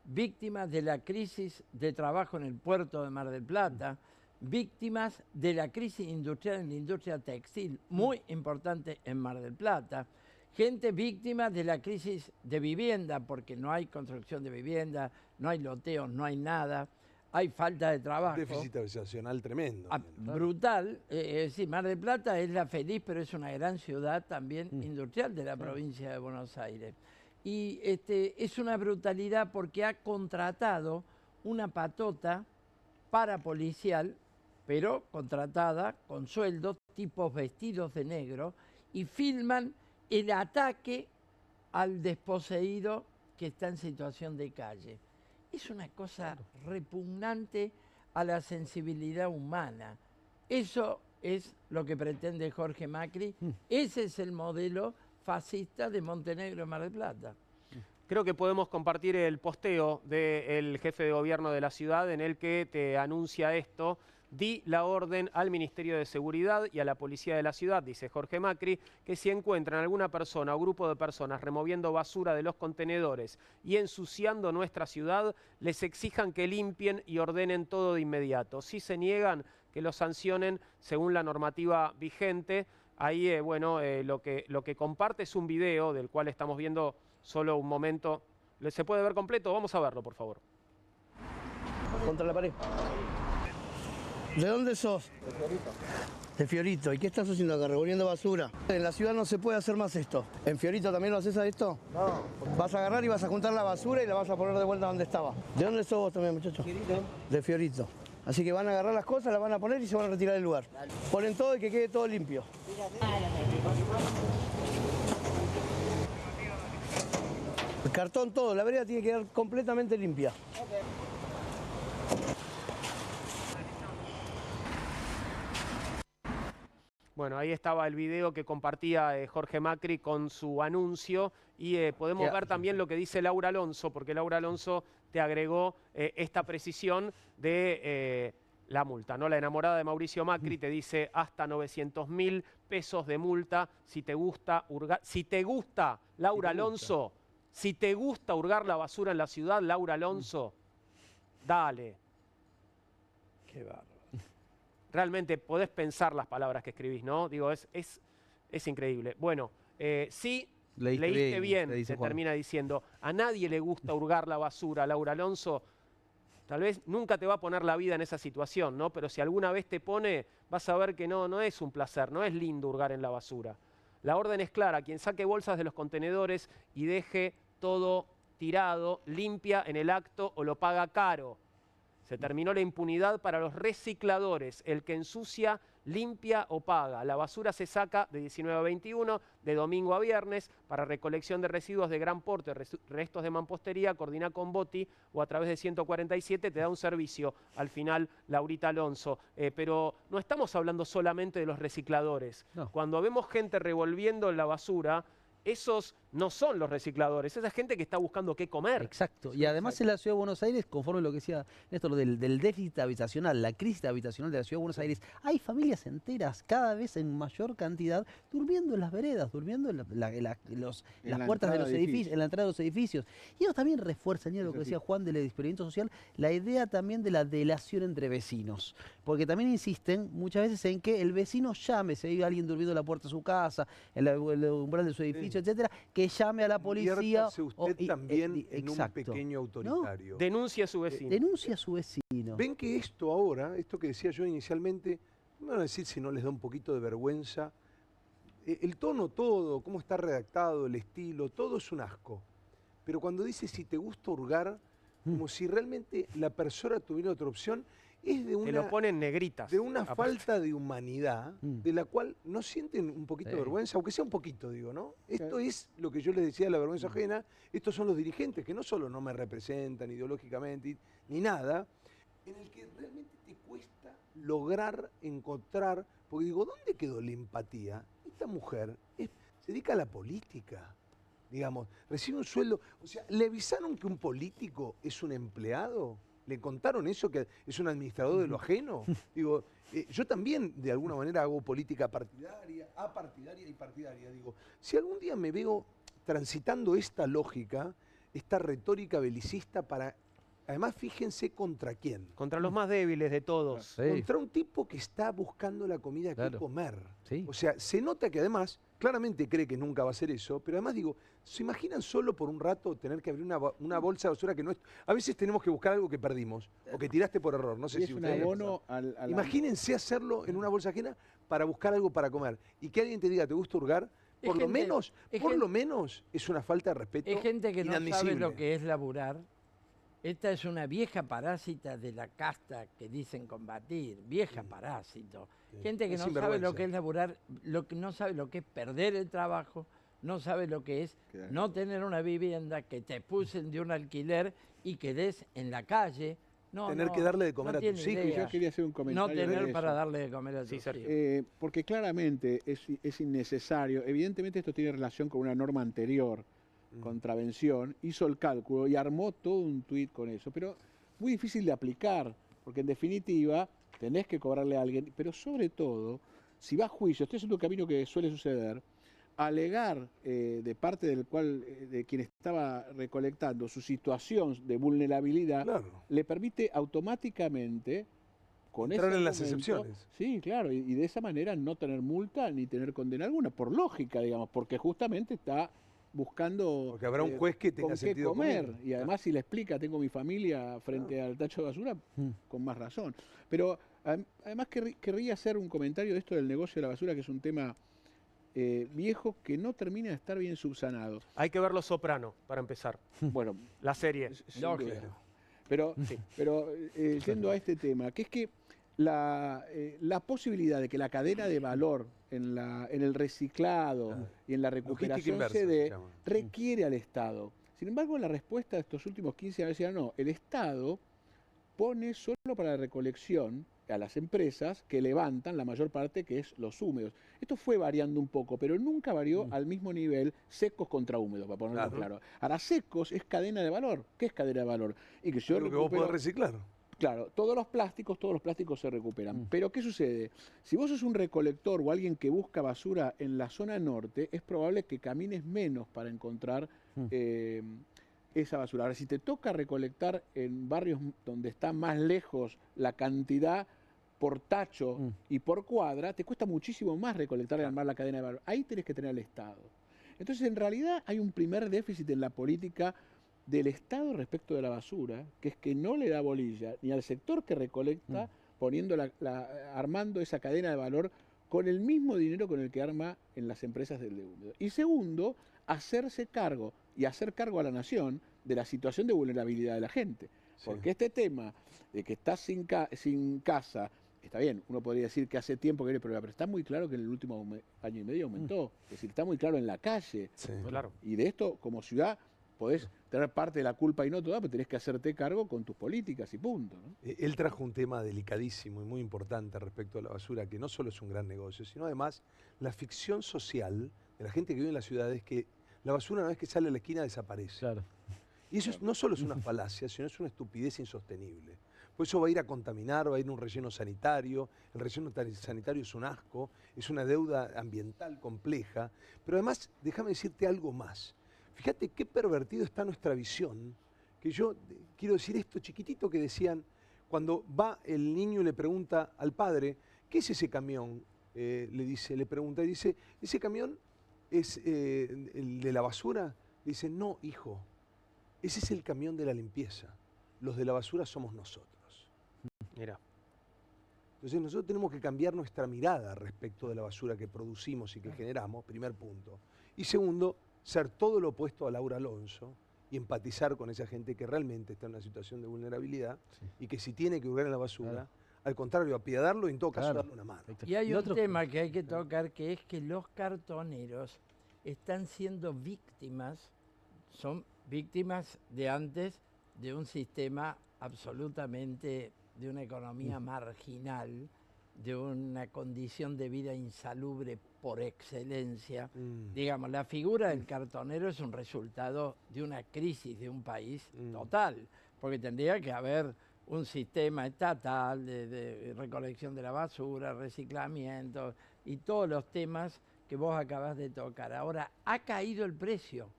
víctimas de la crisis de trabajo en el puerto de Mar del Plata, víctimas de la crisis industrial en la industria textil, muy importante en Mar del Plata, gente víctima de la crisis de vivienda, porque no hay construcción de vivienda, no hay loteos, no hay nada, hay falta de trabajo. Déficit habitacional tremendo. Brutal. Sí, Mar del Plata es la feliz, pero es una gran ciudad también industrial de la provincia de Buenos Aires. Y es una brutalidad porque ha contratado una patota parapolicial, pero contratada con sueldos, tipos vestidos de negro, y filman el ataque al desposeído que está en situación de calle. Es una cosa repugnante a la sensibilidad humana. Eso es lo que pretende Jorge Macri. Ese es el modelo fascista de Montenegro y Mar del Plata. Creo que podemos compartir el posteo del jefe de gobierno de la ciudad en el que te anuncia esto. Di la orden al Ministerio de Seguridad y a la Policía de la Ciudad, dice Jorge Macri, que si encuentran alguna persona o grupo de personas removiendo basura de los contenedores y ensuciando nuestra ciudad, les exijan que limpien y ordenen todo de inmediato. Si se niegan, que los sancionen según la normativa vigente. Ahí, lo que comparte es un video del cual estamos viendo solo un momento. ¿Se puede ver completo? Vamos a verlo, por favor. Contra la pared. ¿De dónde sos? De Fiorito. De Fiorito. ¿Y qué estás haciendo acá? Revolviendo basura. En la ciudad no se puede hacer más esto. ¿En Fiorito también lo haces a esto? No. Vas a agarrar y vas a juntar la basura y la vas a poner de vuelta donde estaba. ¿De dónde sos vos también, muchachos? Fiorito. De Fiorito. Así que van a agarrar las cosas, las van a poner y se van a retirar del lugar. Dale. Ponen todo y que quede todo limpio. El cartón, todo. La vereda tiene que quedar completamente limpia. Okay. Bueno, ahí estaba el video que compartía Jorge Macri con su anuncio y podemos ver también lo que dice Laura Alonso, porque Laura Alonso te agregó esta precisión de la multa, ¿no? La enamorada de Mauricio Macri te dice hasta 900.000 pesos de multa si te gusta hurgar. Si te gusta, Laura Alonso, si te gusta hurgar la basura en la ciudad, Laura Alonso, dale. Qué bárbaro. Realmente podés pensar las palabras que escribís, ¿no? Digo, es increíble. Bueno, sí, leíste bien, te termina diciendo. A nadie le gusta hurgar la basura, Laura Alonso. Tal vez nunca te va a poner la vida en esa situación, ¿no? Pero si alguna vez te pone, vas a ver que no es un placer, no es lindo hurgar en la basura. La orden es clara, quien saque bolsas de los contenedores y deje todo tirado, limpia en el acto o lo paga caro. Se terminó la impunidad para los recicladores. El que ensucia, limpia o paga. La basura se saca de 19 a 21, de domingo a viernes, para recolección de residuos de gran porte, restos de mampostería, coordina con Boti o a través de 147 te da un servicio. Al final, Laurita Alonso. Pero no estamos hablando solamente de los recicladores. No. Cuando vemos gente revolviendo la basura, esos no son los recicladores, esa gente que está buscando qué comer. Exacto. Y además en la Ciudad de Buenos Aires, conforme lo que decía Néstor, del déficit habitacional, la crisis habitacional de la Ciudad de Buenos Aires, hay familias enteras, cada vez en mayor cantidad, durmiendo en las veredas, durmiendo en las puertas de los edificios, en la entrada de los edificios. Y eso también refuerza, lo que decía Juan del experimento social, la idea también de la delación entre vecinos. Porque también insisten muchas veces en que el vecino llame, si hay alguien durmiendo en la puerta de su casa, en el umbral de su edificio, etcétera, que llame a la policía. Usted también en un pequeño autoritario. ¿No? Denuncia a su vecino. Denuncia a su vecino. Ven que esto ahora, esto que decía yo inicialmente, no me van a decir si no les da un poquito de vergüenza. El tono todo, cómo está redactado, el estilo, todo es un asco. Pero cuando dice si te gusta hurgar, como si realmente la persona tuviera otra opción, es de una... Te lo ponen negritas. De una falta de humanidad, de la cual no sienten un poquito de vergüenza, aunque sea un poquito, digo, ¿no? Esto es lo que yo les decía de la vergüenza ajena, estos son los dirigentes que no solo no me representan ideológicamente ni nada, en el que realmente te cuesta lograr encontrar, porque digo, ¿dónde quedó la empatía? Esta mujer se dedica a la política. digamos, recibe un sueldo. O sea, ¿le avisaron que un político es un empleado? ¿Le contaron eso, que es un administrador de lo ajeno? Digo, yo también de alguna manera hago política partidaria, apartidaria y partidaria. Digo, si algún día me veo transitando esta lógica, esta retórica belicista para... Además, fíjense contra quién. Contra los más débiles de todos. Sí. Contra un tipo que está buscando la comida que comer. Sí. O sea, se nota que además, claramente cree que nunca va a hacer eso, pero además digo, ¿se imaginan solo por un rato tener que abrir una bolsa de basura que no es... A veces tenemos que buscar algo que perdimos o que tiraste por error, no sé Y si es un ustedes... abono Imagínense hacerlo en una bolsa ajena para buscar algo para comer y que alguien te diga, ¿te gusta hurgar? Por lo menos es una falta de respeto. Es gente que no sabe inadmisible. lo que es laburar. Esta es una vieja parásita de la casta que dicen combatir, vieja parásito. Gente que Es no sabe sinvergüenza. lo que es laburar, no sabe lo que es perder el trabajo, no sabe lo que es no tener una vivienda, que te expulsen de un alquiler y quedes en la calle. Tener que darle de comer a tiene tus hijos. idea. Yo quería hacer un comentario No de tener eso. para darle de comer a tus hijos. Porque claramente es innecesario. Evidentemente esto tiene relación con una norma anterior, contravención, hizo el cálculo y armó todo un tuit con eso. Pero muy difícil de aplicar, porque en definitiva tenés que cobrarle a alguien, pero sobre todo, si va a juicio, este es un camino que suele suceder, alegar de parte de quien estaba recolectando su situación de vulnerabilidad, le permite automáticamente con entrar ese en las argumento, excepciones. Sí, claro, y de esa manera no tener multa ni tener condena alguna, por lógica, digamos, porque justamente está buscando Porque habrá un juez que tenga con qué sentido comer, común. y además si le explica, tengo mi familia frente al tacho de basura, con más razón. Pero además querría hacer un comentario de esto del negocio de la basura, que es un tema viejo que no termina de estar bien subsanado. Hay que ver Los Soprano para empezar. Bueno, la serie. sin duda. Pero yendo a este tema, que es que la posibilidad de que la cadena de valor en el reciclado y en la recuperación inversa, se dé, se llama. requiere al Estado. Sin embargo, la respuesta de estos últimos 15 años era no, el Estado pone solo para la recolección a las empresas que levantan la mayor parte, que es los húmedos. Esto fue variando un poco, pero nunca varió al mismo nivel secos contra húmedos, para ponerlo claro. Ahora, secos es cadena de valor. ¿Qué es cadena de valor? Y que yo Lo que vos podés reciclar. Claro, todos los plásticos se recuperan. Pero ¿qué sucede? Si vos sos un recolector o alguien que busca basura en la zona norte, es probable que camines menos para encontrar esa basura. Ahora, si te toca recolectar en barrios donde está más lejos la cantidad por tacho y por cuadra, te cuesta muchísimo más recolectar y armar la cadena de valor. Ahí tenés que tener al Estado. Entonces, en realidad hay un primer déficit en la política del Estado respecto de la basura, que es que no le da bolilla ni al sector que recolecta, poniendo armando esa cadena de valor con el mismo dinero con el que arma en las empresas del de húmedo. Y segundo, hacerse cargo y hacer cargo a la nación de la situación de vulnerabilidad de la gente. Porque este tema de que estás sin casa, está bien, uno podría decir que hace tiempo que viene el problema, pero está muy claro que en el último año y medio aumentó. Es decir, está muy claro en la calle. Claro. Y de esto, como ciudad, podés tener parte de la culpa y no toda, pero tenés que hacerte cargo con tus políticas y punto, ¿no? Él trajo un tema delicadísimo y muy importante respecto a la basura, que no solo es un gran negocio, sino además la ficción social de la gente que vive en las ciudades, que la basura una vez que sale a la esquina desaparece. Claro. Y eso no solo es una falacia, sino es una estupidez insostenible. Pues eso va a ir a contaminar, va a ir a un relleno sanitario, el relleno sanitario es un asco, es una deuda ambiental compleja, pero además, déjame decirte algo más. Fíjate qué pervertido está nuestra visión, que yo quiero decir esto chiquitito que decían, cuando va el niño y le pregunta al padre, ¿qué es ese camión? Le pregunta, y dice, ¿ese camión es el de la basura? Dice, no, hijo, ese es el camión de la limpieza, los de la basura somos nosotros. Mira. Entonces nosotros tenemos que cambiar nuestra mirada respecto de la basura que producimos y que generamos, primer punto. Y segundo, ser todo lo opuesto a Laura Alonso y empatizar con esa gente que realmente está en una situación de vulnerabilidad y que si tiene que hurgar en la basura, al contrario, apiadarlo y en todo caso darle una mano. Y hay un tema que hay que tocar, que es que los cartoneros están siendo víctimas, son víctimas de antes de un sistema absolutamente, de una economía marginal, de una condición de vida insalubre por excelencia. Digamos, la figura del cartonero es un resultado de una crisis de un país total, porque tendría que haber un sistema estatal de recolección de la basura, reciclamiento y todos los temas que vos acabas de tocar. Ahora, ha caído el precio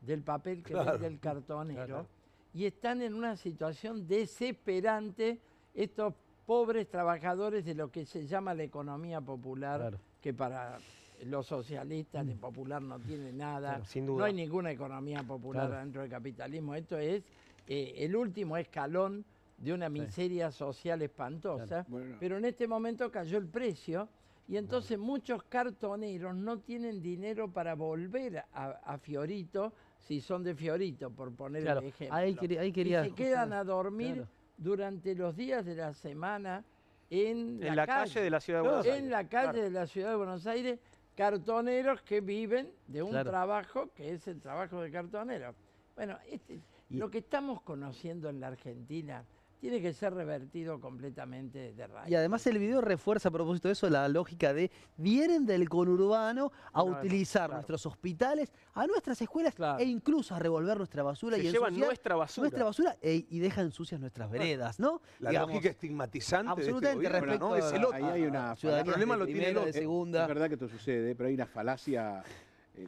del papel que vende el cartonero y están en una situación desesperante estos pobres trabajadores de lo que se llama la economía popular, que para los socialistas de popular no tiene nada, sin duda. No hay ninguna economía popular dentro del capitalismo. Esto es el último escalón de una miseria social espantosa, pero en este momento cayó el precio y entonces muchos cartoneros no tienen dinero para volver a Fiorito, si son de Fiorito, por poner el ejemplo. Ahí quería, y se quedan a dormir durante los días de la semana en la calle de la Ciudad de Buenos Aires. En la calle de la Ciudad de Buenos Aires, cartoneros que viven de un trabajo que es el trabajo de cartonero. Bueno, lo que estamos conociendo en la Argentina tiene que ser revertido completamente de raíz. Y además el video refuerza a propósito de eso la lógica de vienen del conurbano a utilizar nuestros hospitales, a nuestras escuelas e incluso a revolver nuestra basura. Se y llevan nuestra basura. Y dejan sucias nuestras veredas, ¿no? La lógica estigmatizante absolutamente de este gobierno, respecto ¿no? Es el otro. Ahí hay una ciudadanía el problema de lo tiene primera, el de segunda. Es verdad que esto sucede, pero hay una falacia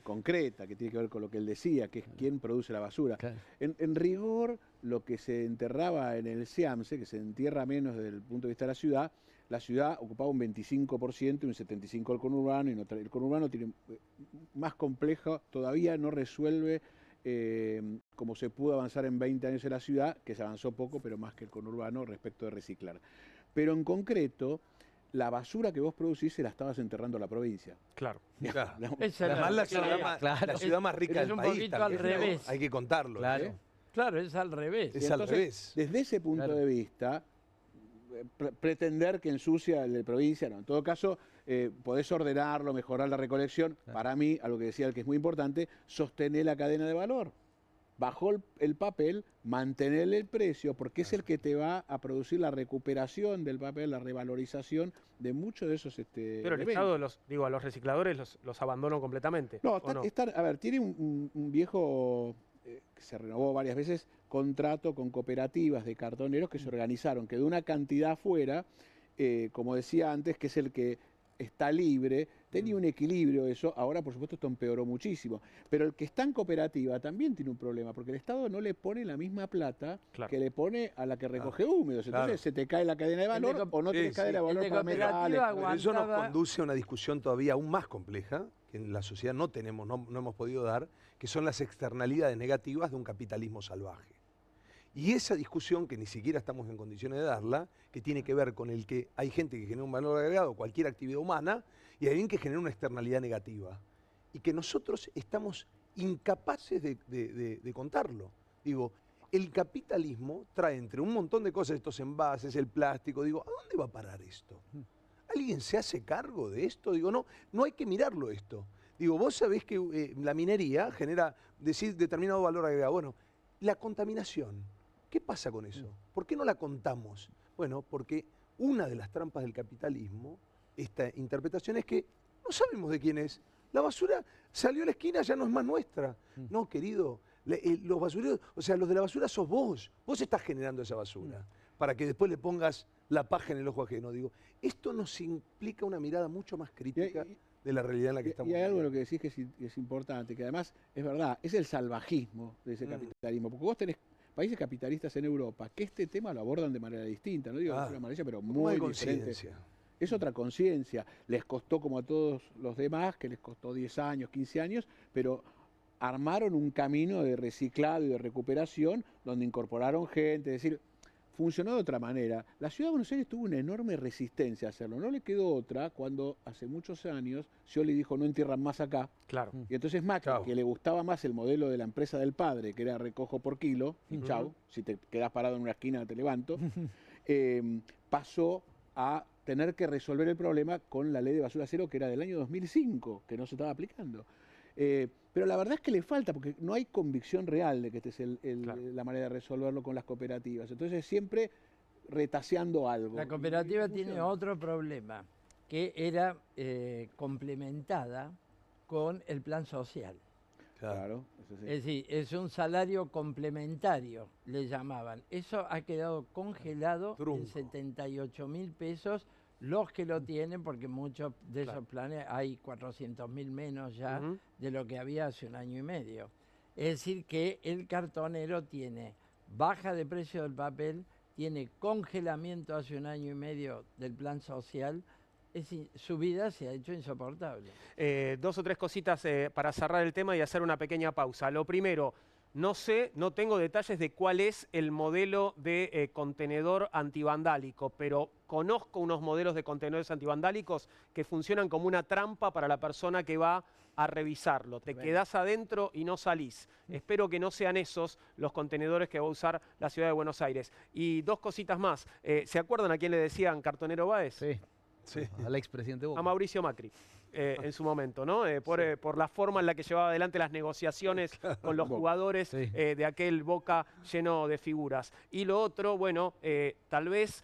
concreta que tiene que ver con lo que él decía, que es quién produce la basura. En rigor, lo que se enterraba en el SEAMSE, que se entierra menos desde el punto de vista de la ciudad ocupaba un 25% y un 75% el conurbano, y el conurbano tiene más complejo, todavía no resuelve como se pudo avanzar en 20 años en la ciudad, que se avanzó poco, pero más que el conurbano respecto de reciclar. Pero en concreto, la basura que vos producís se la estabas enterrando a la provincia. Claro. Además, la ciudad más rica del país. Es un poquito al revés. Hay que contarlo. Claro, es al revés. Es al revés. Desde ese punto de vista, pretender que ensucia el de provincia, no. En todo caso, podés ordenarlo, mejorar la recolección. Para mí, algo que decía el que es muy importante, sostener la cadena de valor. Bajó el papel, mantener el precio, porque es el que te va a producir la recuperación del papel, la revalorización de muchos de esos Pero el Estado, a los recicladores los abandonó completamente. No, a ver, tiene un viejo, que se renovó varias veces, contrato con cooperativas de cartoneros que se organizaron, que de una cantidad afuera, como decía antes, que es el que está libre, tenía un equilibrio eso, ahora por supuesto esto empeoró muchísimo, pero el que está en cooperativa también tiene un problema, porque el Estado no le pone la misma plata que le pone a la que recoge húmedos, entonces se te cae la cadena de valor o no te cae la valor para metales. Eso nos conduce a una discusión todavía aún más compleja, que en la sociedad no hemos podido dar, que son las externalidades negativas de un capitalismo salvaje. Y esa discusión, que ni siquiera estamos en condiciones de darla, que tiene que ver con el que hay gente que genera un valor agregado, cualquier actividad humana, y hay alguien que genera una externalidad negativa. Y que nosotros estamos incapaces de contarlo. Digo, el capitalismo trae entre un montón de cosas, estos envases, el plástico, digo, ¿a dónde va a parar esto? ¿Alguien se hace cargo de esto? Digo, no hay que mirarlo esto. Digo, vos sabés que la minería genera determinado valor agregado. Bueno, la contaminación. ¿Qué pasa con eso? ¿Por qué no la contamos? Bueno, porque una de las trampas del capitalismo, esta interpretación, es que no sabemos de quién es. La basura salió a la esquina, ya no es más nuestra. No, querido, los basureros, o sea, los de la basura sos vos. Vos estás generando esa basura para que después le pongas la paja en el ojo ajeno. Digo, esto nos implica una mirada mucho más crítica de la realidad en la que estamos. Y hay algo en lo que decís que es importante, que además es verdad, es el salvajismo de ese capitalismo, porque vos tenés países capitalistas en Europa que este tema lo abordan de manera distinta, no digo de una manera, pero muy diferente. Es otra conciencia. Les costó, como a todos los demás, que les costó 10 años, 15 años, pero armaron un camino de reciclado y de recuperación donde incorporaron gente, es decir, funcionó de otra manera. La Ciudad de Buenos Aires tuvo una enorme resistencia a hacerlo. No le quedó otra cuando hace muchos años Scioli dijo no entierran más acá. Claro. Y entonces Macri, que le gustaba más el modelo de la empresa del padre, que era recojo por kilo, y chau, si te quedás parado en una esquina te levanto, pasó a tener que resolver el problema con la ley de basura cero, que era del año 2005, que no se estaba aplicando. Pero la verdad es que le falta, porque no hay convicción real de que esta es la manera de resolverlo con las cooperativas. Entonces siempre retaseando algo. La cooperativa tiene otro problema. que era complementada con el plan social. Claro, eso sí. Es decir, es un salario complementario, le llamaban. Eso ha quedado congelado en 78.000 pesos, los que lo tienen, porque muchos de esos planes hay 400.000 menos ya de lo que había hace un año y medio. Es decir, que el cartonero tiene baja de precio del papel, tiene congelamiento hace un año y medio del plan social. Su vida se ha hecho insoportable. 2 o 3 cositas para cerrar el tema y hacer una pequeña pausa. Lo primero, no tengo detalles de cuál es el modelo de contenedor antivandálico, pero conozco unos modelos de contenedores antivandálicos que funcionan como una trampa para la persona que va a revisarlo. Te quedás adentro y no salís. Espero que no sean esos los contenedores que va a usar la ciudad de Buenos Aires. Y 2 cositas más. ¿Se acuerdan a quién le decían Cartonero Báez? Sí. Sí. Al expresidente Boca. A Mauricio Macri, en su momento, ¿no? Por la forma en la que llevaba adelante las negociaciones con los jugadores de aquel Boca lleno de figuras. Y lo otro, bueno, tal vez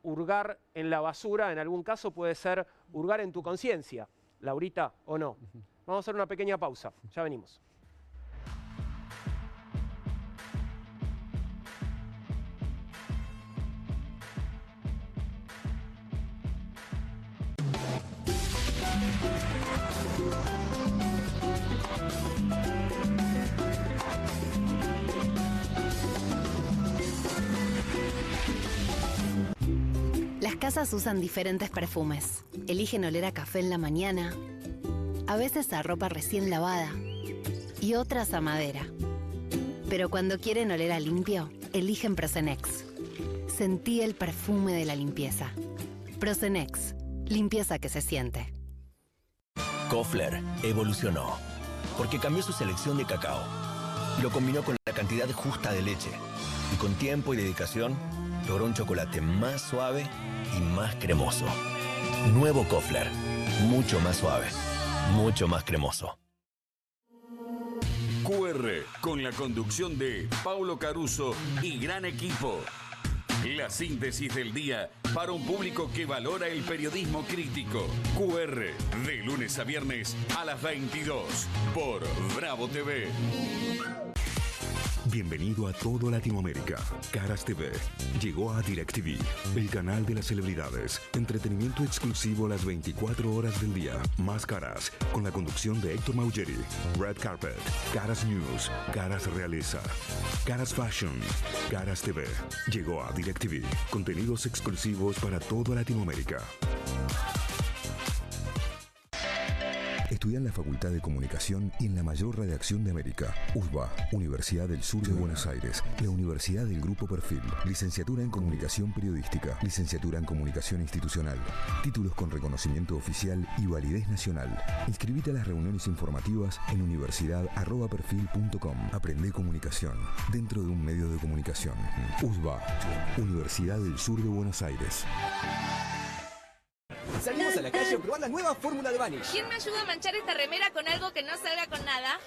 hurgar en la basura, en algún caso puede ser hurgar en tu conciencia, Laurita, ¿o no? Vamos a hacer una pequeña pausa, ya venimos. Las casas usan diferentes perfumes. Eligen oler a café en la mañana, a veces a ropa recién lavada y otras a madera. Pero cuando quieren oler a limpio, eligen Prosenex. Sentí el perfume de la limpieza. Prosenex, limpieza que se siente. Koffler evolucionó porque cambió su selección de cacao y lo combinó con la cantidad justa de leche. Y con tiempo y dedicación, logró un chocolate más suave y más cremoso. Nuevo Koffler, mucho más suave, mucho más cremoso. QR, con la conducción de Paulo Caruso y gran equipo. La síntesis del día para un público que valora el periodismo crítico. QR, de lunes a viernes a las 22 por Bravo TV. Bienvenido a todo Latinoamérica. Caras TV llegó a DirecTV, el canal de las celebridades. Entretenimiento exclusivo las 24 horas del día. Más Caras, con la conducción de Héctor Maugeri. Red Carpet, Caras News, Caras Realeza, Caras Fashion, Caras TV. Llegó a DirecTV. Contenidos exclusivos para toda Latinoamérica. Estudia en la Facultad de Comunicación y en la mayor redacción de América. USBA, Universidad del Sur de Buenos Aires. La Universidad del Grupo Perfil. Licenciatura en Comunicación Periodística. Licenciatura en Comunicación Institucional. Títulos con reconocimiento oficial y validez nacional. Inscribite a las reuniones informativas en universidad@perfil.com. Aprende comunicación dentro de un medio de comunicación. USBA, Universidad del Sur de Buenos Aires. Salimos a la calle a probar la nueva fórmula de Vanish. ¿Quién me ayuda a manchar esta remera con algo que no salga con nada?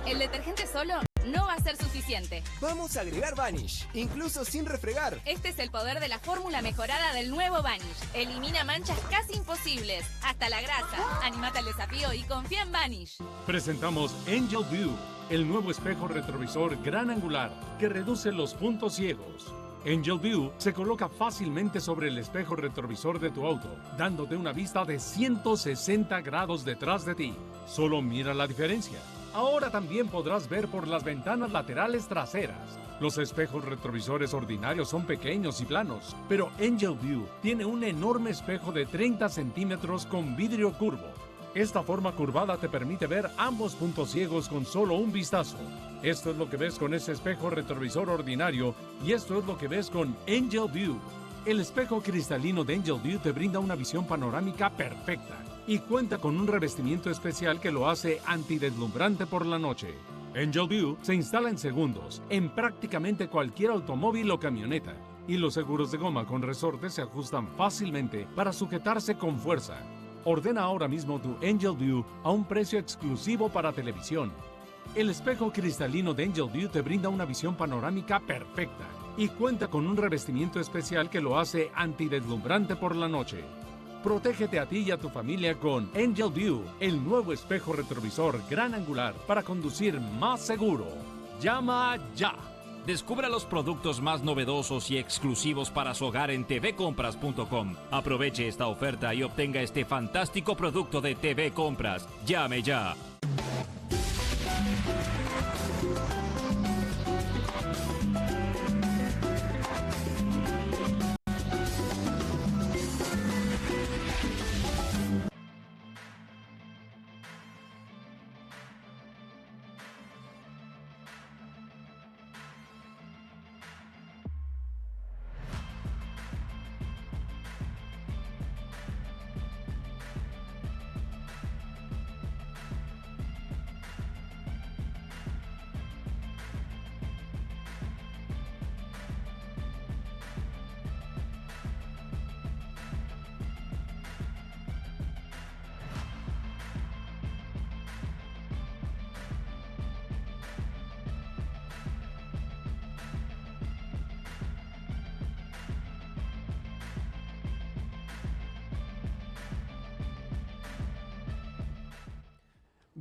El detergente solo no va a ser suficiente. Vamos a agregar Vanish, incluso sin refregar. Este es el poder de la fórmula mejorada del nuevo Vanish. Elimina manchas casi imposibles, hasta la grasa. Anímate al desafío y confía en Vanish. Presentamos Angel View, el nuevo espejo retrovisor gran angular que reduce los puntos ciegos. Angel View se coloca fácilmente sobre el espejo retrovisor de tu auto, dándote una vista de 160 grados detrás de ti. Solo mira la diferencia. Ahora también podrás ver por las ventanas laterales traseras. Los espejos retrovisores ordinarios son pequeños y planos, pero Angel View tiene un enorme espejo de 30 centímetros con vidrio curvo. Esta forma curvada te permite ver ambos puntos ciegos con solo un vistazo. Esto es lo que ves con ese espejo retrovisor ordinario y esto es lo que ves con Angel View. El espejo cristalino de Angel View te brinda una visión panorámica perfecta y cuenta con un revestimiento especial que lo hace antideslumbrante por la noche. Angel View se instala en segundos en prácticamente cualquier automóvil o camioneta y los seguros de goma con resorte se ajustan fácilmente para sujetarse con fuerza. Ordena ahora mismo tu Angel View a un precio exclusivo para televisión. El espejo cristalino de Angel View te brinda una visión panorámica perfecta y cuenta con un revestimiento especial que lo hace antideslumbrante por la noche. Protégete a ti y a tu familia con Angel View, el nuevo espejo retrovisor gran angular para conducir más seguro. Llama ya. Descubra los productos más novedosos y exclusivos para su hogar en tvcompras.com. Aproveche esta oferta y obtenga este fantástico producto de TV Compras. Llame ya.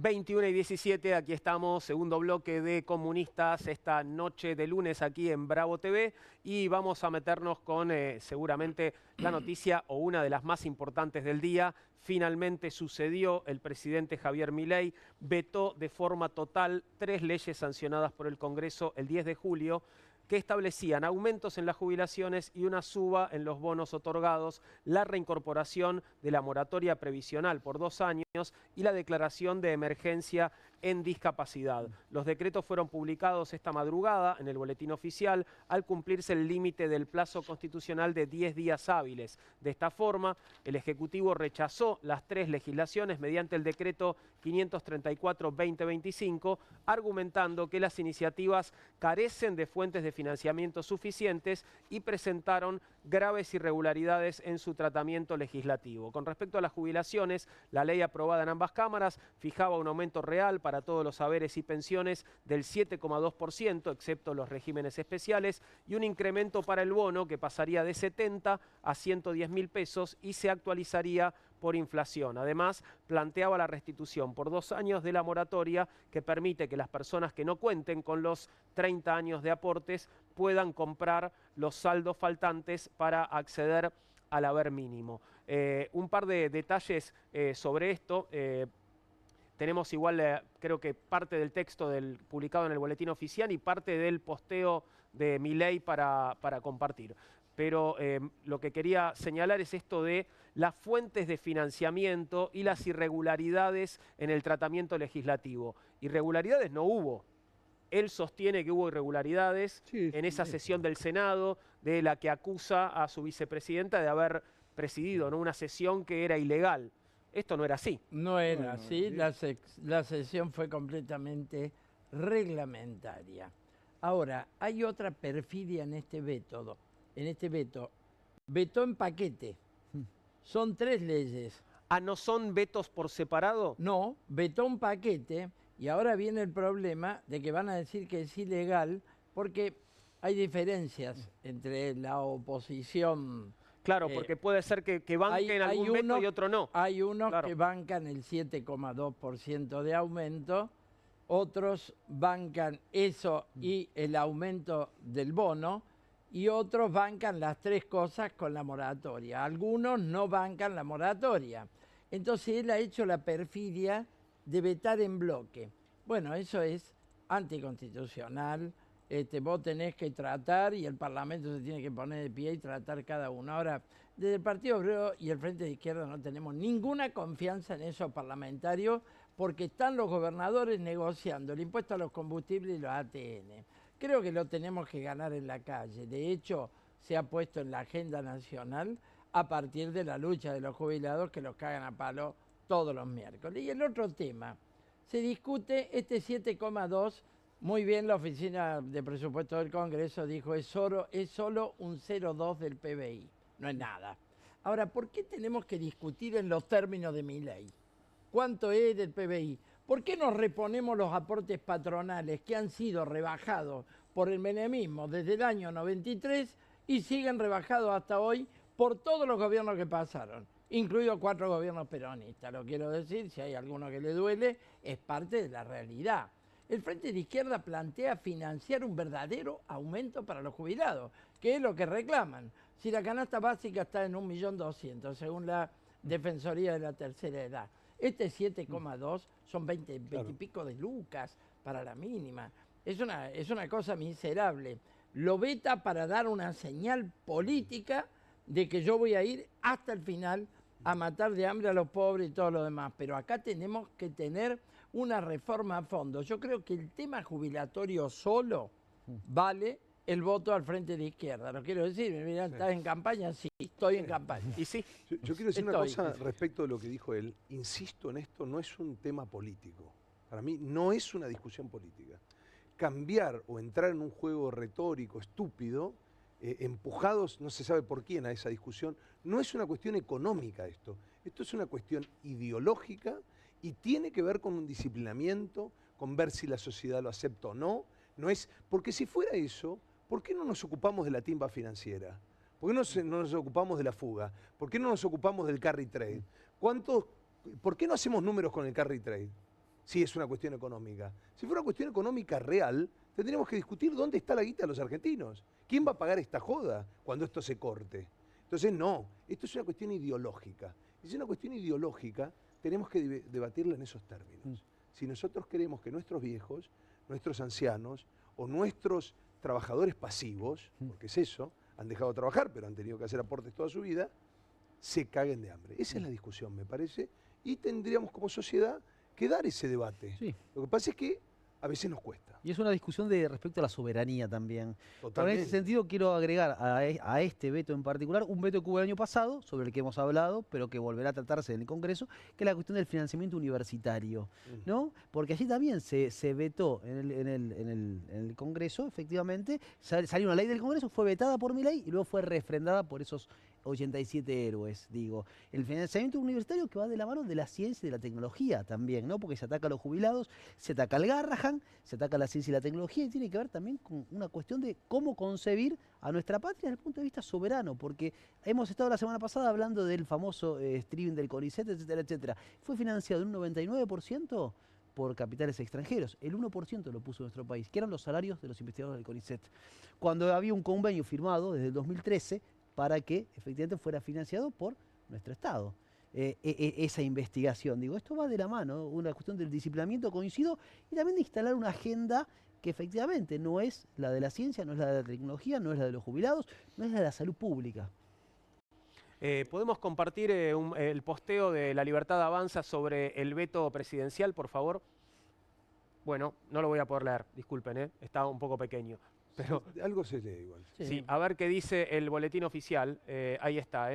...21:17, aquí estamos, segundo bloque de Comunistas, esta noche de lunes aquí en Bravo TV, y vamos a meternos con seguramente la noticia o una de las más importantes del día. Finalmente sucedió, el presidente Javier Milei vetó de forma total 3 leyes sancionadas por el Congreso el 10 de julio, que establecían aumentos en las jubilaciones y una suba en los bonos otorgados, la reincorporación de la moratoria previsional por 2 años y la declaración de emergencia en discapacidad. Los decretos fueron publicados esta madrugada en el Boletín Oficial al cumplirse el límite del plazo constitucional de 10 días hábiles. De esta forma, el Ejecutivo rechazó las 3 legislaciones mediante el decreto 534-2025, argumentando que las iniciativas carecen de fuentes de financiamiento suficientes y presentaron graves irregularidades en su tratamiento legislativo. Con respecto a las jubilaciones, la ley aprobada en ambas cámaras fijaba un aumento real para todos los haberes y pensiones del 7,2%, excepto los regímenes especiales, y un incremento para el bono que pasaría de 70 a 110.000 pesos y se actualizaría por inflación. Además, planteaba la restitución por 2 años de la moratoria que permite que las personas que no cuenten con los 30 años de aportes puedan comprar los saldos faltantes para acceder al haber mínimo. Un par de detalles sobre esto. Tenemos igual, creo que parte del texto publicado en el Boletín Oficial y parte del posteo de Milei para compartir. Pero lo que quería señalar es esto de las fuentes de financiamiento y las irregularidades en el tratamiento legislativo. Irregularidades no hubo. Él sostiene que hubo irregularidades en esa sesión del Senado, de la que acusa a su vicepresidenta de haber presidido, ¿no?, una sesión que era ilegal. Esto no era así. No era así, la sesión fue completamente reglamentaria. Ahora, hay otra perfidia en este veto. Vetó en paquete. Son 3 leyes. ¿Ah, no son vetos por separado? No, vetó un paquete y ahora viene el problema de que van a decir que es ilegal porque hay diferencias entre la oposición. Claro, porque puede ser que banquen algún veto y otro no. Hay unos que bancan el 7,2% de aumento, otros bancan eso y el aumento del bono, y otros bancan las 3 cosas con la moratoria. Algunos no bancan la moratoria. Entonces él ha hecho la perfidia de vetar en bloque. Bueno, eso es anticonstitucional. Vos tenés que tratar y el Parlamento se tiene que poner de pie y tratar cada uno. Ahora, desde el Partido Obrero y el Frente de Izquierda no tenemos ninguna confianza en esos parlamentarios porque están los gobernadores negociando el impuesto a los combustibles y los ATN. Creo que lo tenemos que ganar en la calle. De hecho, se ha puesto en la agenda nacional a partir de la lucha de los jubilados que los cagan a palo todos los miércoles. Y el otro tema, se discute este 7,2%. Muy bien, la Oficina de Presupuesto del Congreso dijo es solo un 0,2 del PBI, no es nada. Ahora, ¿por qué tenemos que discutir en los términos de Milei? ¿Cuánto es del PBI? ¿Por qué nos reponemos los aportes patronales que han sido rebajados por el menemismo desde el año 93 y siguen rebajados hasta hoy por todos los gobiernos que pasaron, incluidos 4 gobiernos peronistas. Lo quiero decir, si hay alguno que le duele, es parte de la realidad. El Frente de Izquierda plantea financiar un verdadero aumento para los jubilados, que es lo que reclaman. Si la canasta básica está en 1.200.000, según la Defensoría de la Tercera Edad, este 7,2 son 20 y pico de lucas para la mínima. Es una cosa miserable. Lo veta para dar una señal política de que yo voy a ir hasta el final a matar de hambre a los pobres y todo lo demás. Pero acá tenemos que tener una reforma a fondo. Yo creo que el tema jubilatorio solo vale el voto al Frente de Izquierda. Lo quiero decir, me miran, ¿estás en campaña? Sí, estoy en campaña. Y sí. Yo quiero decir una cosa respecto de lo que dijo él. Insisto en esto, no es un tema político. Para mí no es una discusión política. Cambiar o entrar en un juego retórico estúpido, empujados no se sabe por quién a esa discusión, no es una cuestión económica esto. Esto es una cuestión ideológica y tiene que ver con un disciplinamiento, con ver si la sociedad lo acepta o no. No es, porque si fuera eso, ¿por qué no nos ocupamos de la timba financiera? ¿Por qué no nos ocupamos de la fuga? ¿Por qué no nos ocupamos del carry trade? ¿Por qué no hacemos números con el carry trade? Si es una cuestión económica. Si fuera una cuestión económica real, tendríamos que discutir dónde está la guita de los argentinos. ¿Quién va a pagar esta joda cuando esto se corte? Entonces, no, esto es una cuestión ideológica. Y si es una cuestión ideológica, tenemos que debatirla en esos términos. Si nosotros queremos que nuestros viejos, nuestros ancianos o nuestros trabajadores pasivos, porque es eso, han dejado de trabajar, pero han tenido que hacer aportes toda su vida, se caguen de hambre. Esa es la discusión, me parece, y tendríamos como sociedad que dar ese debate. Sí. Lo que pasa es que a veces nos cuesta. Y es una discusión respecto a la soberanía también. Totalmente. En ese sentido quiero agregar a este veto en particular un veto que hubo el año pasado, sobre el que hemos hablado, pero que volverá a tratarse en el Congreso, que es la cuestión del financiamiento universitario, ¿no? Porque allí también se vetó en el Congreso, efectivamente, salió una ley del Congreso, fue vetada por Milei y luego fue refrendada por esos 87 héroes, digo. El financiamiento universitario que va de la mano de la ciencia y de la tecnología también, ¿no? Porque se ataca a los jubilados, se ataca al Garrahan, se ataca a la ciencia y la tecnología y tiene que ver también con una cuestión de cómo concebir a nuestra patria desde el punto de vista soberano, porque hemos estado la semana pasada hablando del famoso streaming del CONICET, etcétera, etcétera. Fue financiado en un 99% por capitales extranjeros. El 1% lo puso nuestro país, que eran los salarios de los investigadores del CONICET. Cuando había un convenio firmado desde el 2013 para que efectivamente fuera financiado por nuestro Estado. Esa investigación, digo, esto va de la mano, una cuestión del disciplinamiento, coincido, y también de instalar una agenda que efectivamente no es la de la ciencia, no es la de la tecnología, no es la de los jubilados, no es la de la salud pública. ¿Podemos compartir el posteo de La Libertad Avanza sobre el veto presidencial, por favor? Bueno, no lo voy a poder leer, disculpen, está un poco pequeño. Pero algo se lee igual. Sí, a ver qué dice el boletín oficial. Ahí está.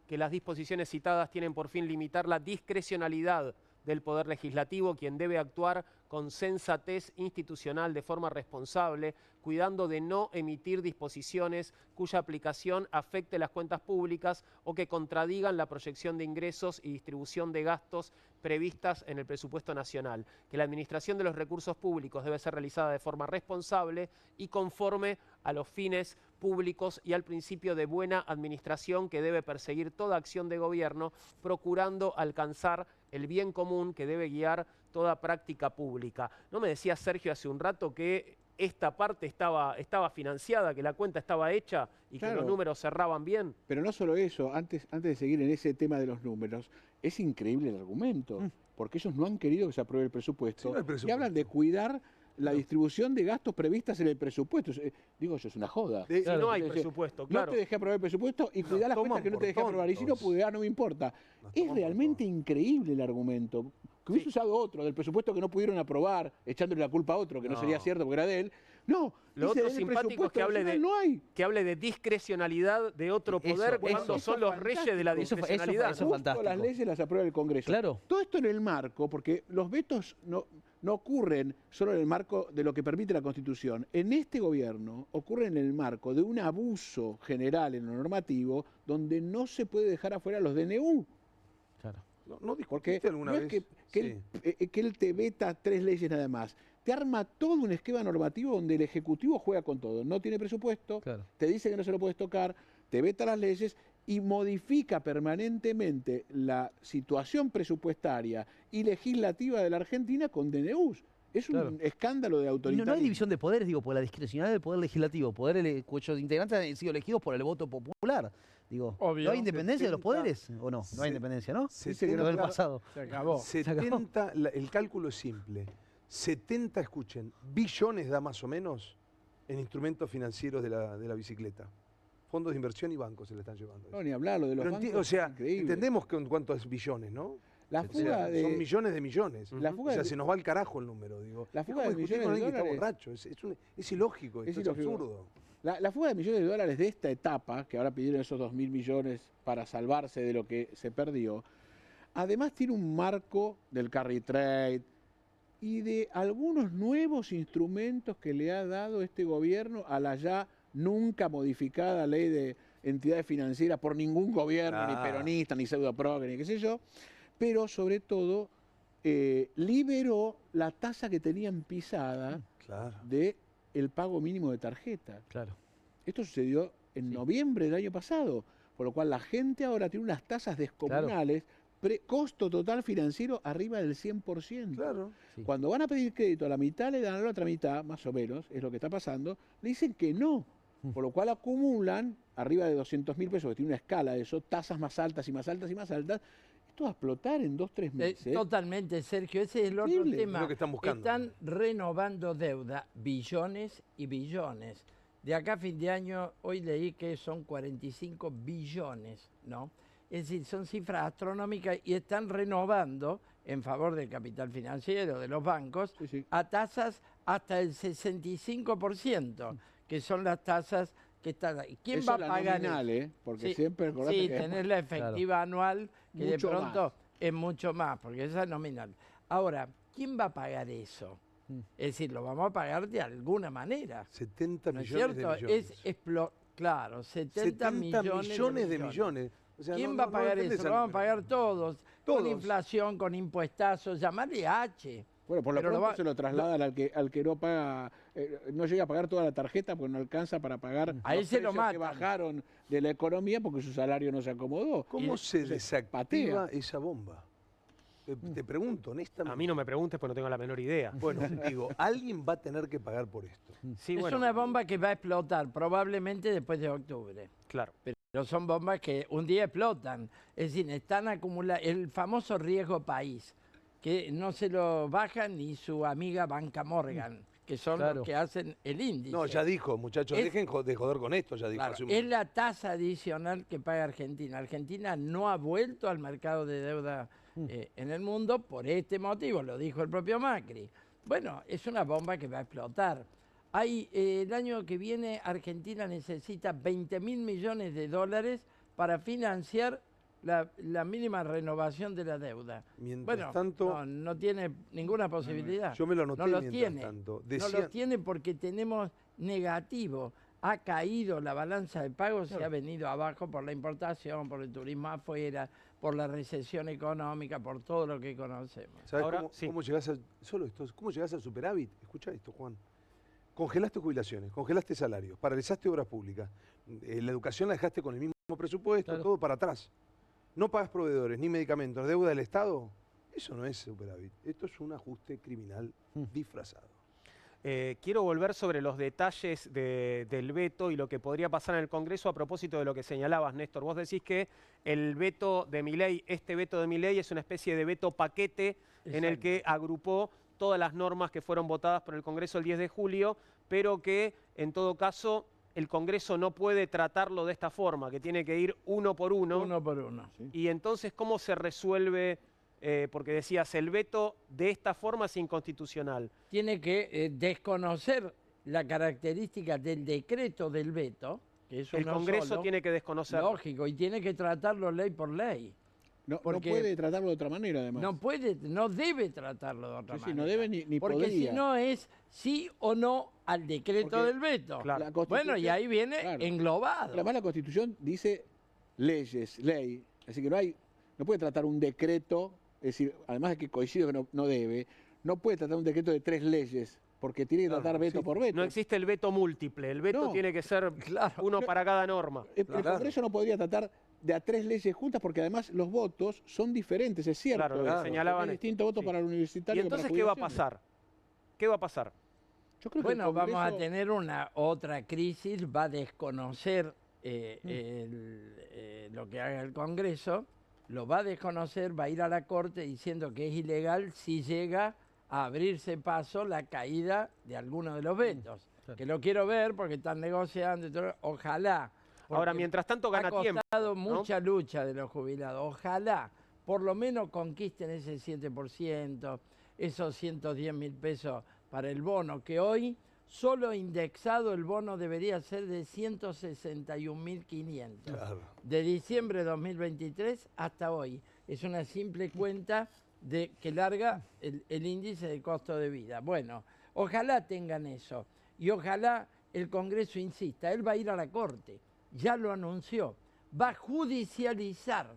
Que las disposiciones citadas tienen por fin limitar la discrecionalidad del Poder Legislativo, quien debe actuar con sensatez institucional de forma responsable, cuidando de no emitir disposiciones cuya aplicación afecte las cuentas públicas o que contradigan la proyección de ingresos y distribución de gastos previstas en el presupuesto nacional, que la administración de los recursos públicos debe ser realizada de forma responsable y conforme a los fines públicos y al principio de buena administración que debe perseguir toda acción de gobierno, procurando alcanzar el bien común que debe guiar toda práctica pública. ¿No me decía Sergio hace un rato que esta parte estaba financiada, que la cuenta estaba hecha y claro, que los números cerraban bien? Pero no solo eso, antes de seguir en ese tema de los números, es increíble el argumento, porque ellos no han querido que se apruebe el presupuesto, sí, no hay presupuesto. Y hablan de cuidar la distribución de gastos previstas en el presupuesto. Digo, eso es una joda. Si no hay presupuesto, claro. No te dejé aprobar el presupuesto y cuidar las cuentas que no te dejé aprobar. Y si no pude, no me importa. Es realmente increíble el argumento. Que hubiese usado otro del presupuesto que no pudieron aprobar, echándole la culpa a otro, que no sería cierto porque era de él. No, lo otro simpático es que hable de discrecionalidad de otro poder cuando son los reyes de la discrecionalidad. Eso fantástico. Las leyes las aprueba el Congreso. Claro. Todo esto en el marco, porque los vetos no ocurren solo en el marco de lo que permite la Constitución. En este gobierno ocurre en el marco de un abuso general en lo normativo donde no se puede dejar afuera a los DNU. Claro. ¿No discutiste porque alguna no vez? Es que él te veta 3 leyes nada más. te arma todo un esquema normativo donde el Ejecutivo juega con todo. No tiene presupuesto, te dice que no se lo puedes tocar, te veta las leyes y modifica permanentemente la situación presupuestaria y legislativa de la Argentina con DNUs. Es un escándalo de autoritarismo. No hay división de poderes, digo, por la discrecionalidad del poder legislativo, cuyos integrantes han sido elegidos por el voto popular. Digo, obvio. ¿No hay independencia de los poderes o no? No hay independencia, ¿no? Dice que no del pasado. Se acabó. 70, el cálculo es simple. 70, escuchen, billones da más o menos en instrumentos financieros de la bicicleta. Fondos de inversión y bancos se le están llevando. No, ni hablarlo de los bancos. O sea, entendemos cuántos billones, ¿no? La fuga son millones de millones. La fuga se nos va el carajo el número, digo. La fuga de millones de dólares está borracho, es ilógico, es absurdo. La fuga de millones de dólares de esta etapa, que ahora pidieron esos 2.000 millones para salvarse de lo que se perdió, además tiene un marco del carry trade y de algunos nuevos instrumentos que le ha dado este gobierno a la ya nunca modificada ley de entidades financieras por ningún gobierno, ni peronista, ni pseudo-progre, ni qué sé yo, pero sobre todo liberó la tasa que tenían pisada de el pago mínimo de tarjeta. Esto sucedió en noviembre del año pasado, por lo cual la gente ahora tiene unas tasas descomunales, costo total financiero arriba del 100%. Cuando van a pedir crédito a la mitad, le dan a la otra mitad, más o menos, es lo que está pasando, le dicen que no. Por lo cual acumulan arriba de 200.000 pesos, que tiene una escala de eso, tasas más altas y más altas y más altas. Esto va a explotar en 2-3 meses. Totalmente, Sergio. Ese es el otro tema. Es lo que están buscando. Están renovando deuda, billones y billones. De acá a fin de año, hoy leí que son 45 billones, ¿no? Es decir, son cifras astronómicas y están renovando en favor del capital financiero, de los bancos, a tasas hasta el 65%, que son las tasas que están ahí. ¿Quién eso va a pagar nominal, porque siempre sí, tener la efectiva anual, que mucho de pronto más. Es mucho más, porque esa es nominal. Ahora, ¿quién va a pagar eso? Es decir, lo vamos a pagar de alguna manera. 70 ¿no es millones cierto? de millones. Claro, 70 millones de millones. O sea, ¿Quién va a pagar eso? Lo vamos a pagar todos. Con inflación, con impuestazos, llamarle H. Bueno, por lo pronto se lo trasladan al que no paga, no llega a pagar toda la tarjeta porque no alcanza para pagar a los ese lo precios matan. que bajaron de la economía porque su salario no se acomodó. ¿Cómo se desactiva esa bomba? Te pregunto, honestamente. A mí no me preguntes porque no tengo la menor idea. Bueno, digo, alguien va a tener que pagar por esto. Sí, es una bomba que va a explotar probablemente después de octubre. Claro. Pero son bombas que un día explotan. Es decir, están acumuladas. El famoso riesgo país, que no se lo baja ni su amiga Banca Morgan, que son los que hacen el índice. No, ya dijo, muchachos, dejen de joder con esto, ya dijo. Es la tasa adicional que paga Argentina. Argentina no ha vuelto al mercado de deuda en el mundo por este motivo, lo dijo el propio Macri. Bueno, es una bomba que va a explotar. El año que viene Argentina necesita 20.000 millones de dólares para financiar la mínima renovación de la deuda. Mientras tanto, no tiene ninguna posibilidad. Yo me lo anoté no lo mientras tiene. tanto. No lo tiene porque tenemos negativo. Ha caído la balanza de pagos, se ha venido abajo por la importación, por el turismo afuera, por la recesión económica, por todo lo que conocemos. ¿Sabes cómo llegás cómo llegás al superávit? Escucha esto, Juan. Congelaste jubilaciones, congelaste salarios, paralizaste obras públicas, la educación la dejaste con el mismo presupuesto, todo para atrás. No pagas proveedores ni medicamentos, deuda del Estado. Eso no es superávit. Esto es un ajuste criminal disfrazado. Quiero volver sobre los detalles del veto y lo que podría pasar en el Congreso a propósito de lo que señalabas, Néstor. Vos decís que el veto de Milei, este veto de Milei es una especie de veto paquete en el que agrupó todas las normas que fueron votadas por el Congreso el 10 de julio, pero que en todo caso el Congreso no puede tratarlo de esta forma, que tiene que ir uno por uno. Uno por uno. Sí. Y entonces, ¿cómo se resuelve? Porque decías, el veto de esta forma es inconstitucional. Tiene que desconocer la característica del decreto del veto, que es el Congreso tiene que desconocerlo. Lógico, y tiene que tratarlo ley por ley. No puede tratarlo de otra manera, además. No debe tratarlo de otra manera. No debe ni porque podría. Si no es sí o no al decreto del veto. Claro. Bueno, y ahí viene englobado. Además, la Constitución dice ley. Así que no puede tratar un decreto, es decir, además de que coincido que no debe, no puede tratar un decreto de 3 leyes, porque tiene que tratar veto por veto. No existe el veto múltiple, el veto tiene que ser uno para cada norma. El Congreso no podría tratar de a 3 leyes juntas, porque además los votos son diferentes, es cierto. Claro, señalaban. Hay distintos votos para el universitario. ¿Y entonces qué va a pasar? ¿Qué va a pasar? Yo creo bueno, que el Congreso... vamos a tener otra crisis, va a desconocer lo que haga el Congreso, lo va a desconocer, va a ir a la Corte diciendo que es ilegal si llega a abrirse paso la caída de alguno de los vetos. Que lo quiero ver porque están negociando y todo, ojalá. Ahora, mientras tanto gana tiempo. Ha costado mucha lucha de los jubilados, ojalá por lo menos conquisten ese 7%, esos 110.000 pesos para el bono, que hoy solo indexado el bono debería ser de 161.500. Claro. De diciembre de 2023 hasta hoy. Es una simple cuenta que larga el índice de costo de vida. Bueno, ojalá tengan eso. Y ojalá el Congreso insista. Él va a ir a la Corte. Ya lo anunció. Va a judicializar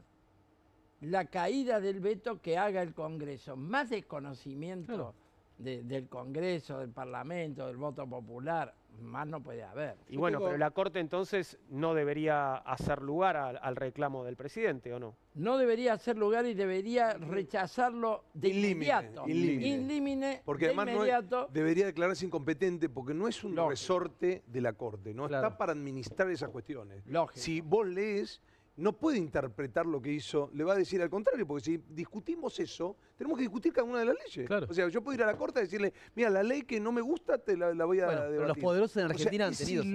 la caída del veto que haga el Congreso. Más desconocimiento del Congreso, del Parlamento, del voto popular, más no puede haber. Y bueno, pero la Corte entonces no debería hacer lugar al reclamo del presidente, ¿o no? No debería hacer lugar y debería rechazarlo de inmediato. Ilímine, porque además debería declararse incompetente porque no es un resorte de la Corte, no está para administrar esas cuestiones. Lógico. Si vos lees, no puede interpretar lo que hizo, le va a decir al contrario, porque si discutimos eso, tenemos que discutir cada una de las leyes. Claro. O sea, yo puedo ir a la Corte y decirle, mira, la ley que no me gusta te la voy a debatir. Pero los poderosos en Argentina han tenido. Es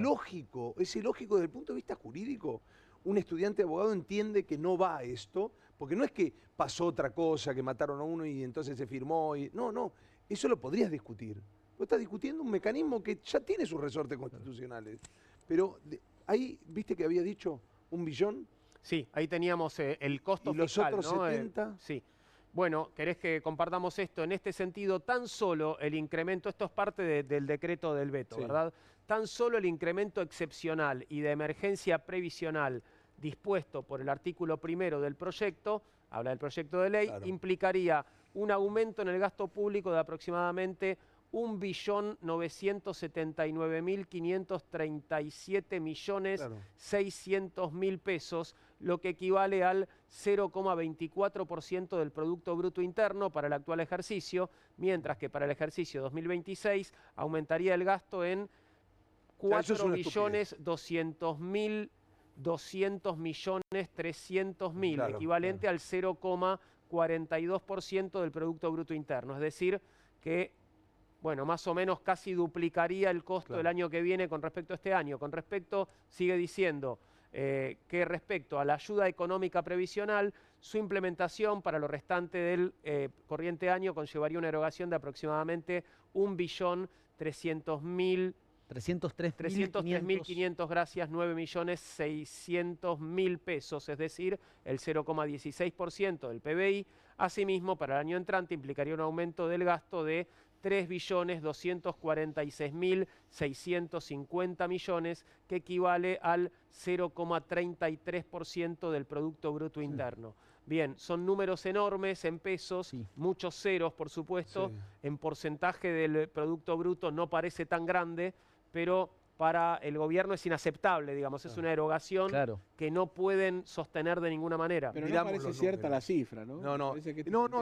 ilógico desde el punto de vista jurídico. Un estudiante de abogado entiende que no va a esto, porque no es que pasó otra cosa, que mataron a uno y entonces se firmó. No, eso lo podrías discutir. Vos estás discutiendo un mecanismo que ya tiene sus resortes constitucionales. Pero ahí, ¿viste que había dicho 1 billón? Sí, ahí teníamos el costo ¿Y los fiscal, otros ¿no? 70? Sí. Bueno, ¿querés que compartamos esto? En este sentido, tan solo el incremento, esto es parte del decreto del veto, ¿verdad? Tan solo el incremento excepcional y de emergencia previsional dispuesto por el artículo 1 del proyecto, habla del proyecto de ley, implicaría un aumento en el gasto público de aproximadamente 1.979.537.600.000 pesos, lo que equivale al 0,24% del Producto Bruto Interno para el actual ejercicio, mientras que para el ejercicio 2026 aumentaría el gasto en 4.200.300.000, equivalente al 0,42% del Producto Bruto Interno. Es decir, que bueno, más o menos casi duplicaría el costo del año que viene con respecto a este año. Con respecto, sigue diciendo que respecto a la ayuda económica previsional, su implementación para lo restante del corriente año conllevaría una erogación de aproximadamente 303.500, gracias, 9.600.000 pesos, es decir, el 0,16% del PBI. Asimismo, para el año entrante implicaría un aumento del gasto de 3.246.650 millones, que equivale al 0,33% del Producto Bruto Interno. Bien, son números enormes en pesos, muchos ceros, por supuesto. En porcentaje del Producto Bruto no parece tan grande, pero para el gobierno es inaceptable, digamos, es una erogación que no pueden sostener de ninguna manera. Pero no parece cierta la cifra, ¿no? No,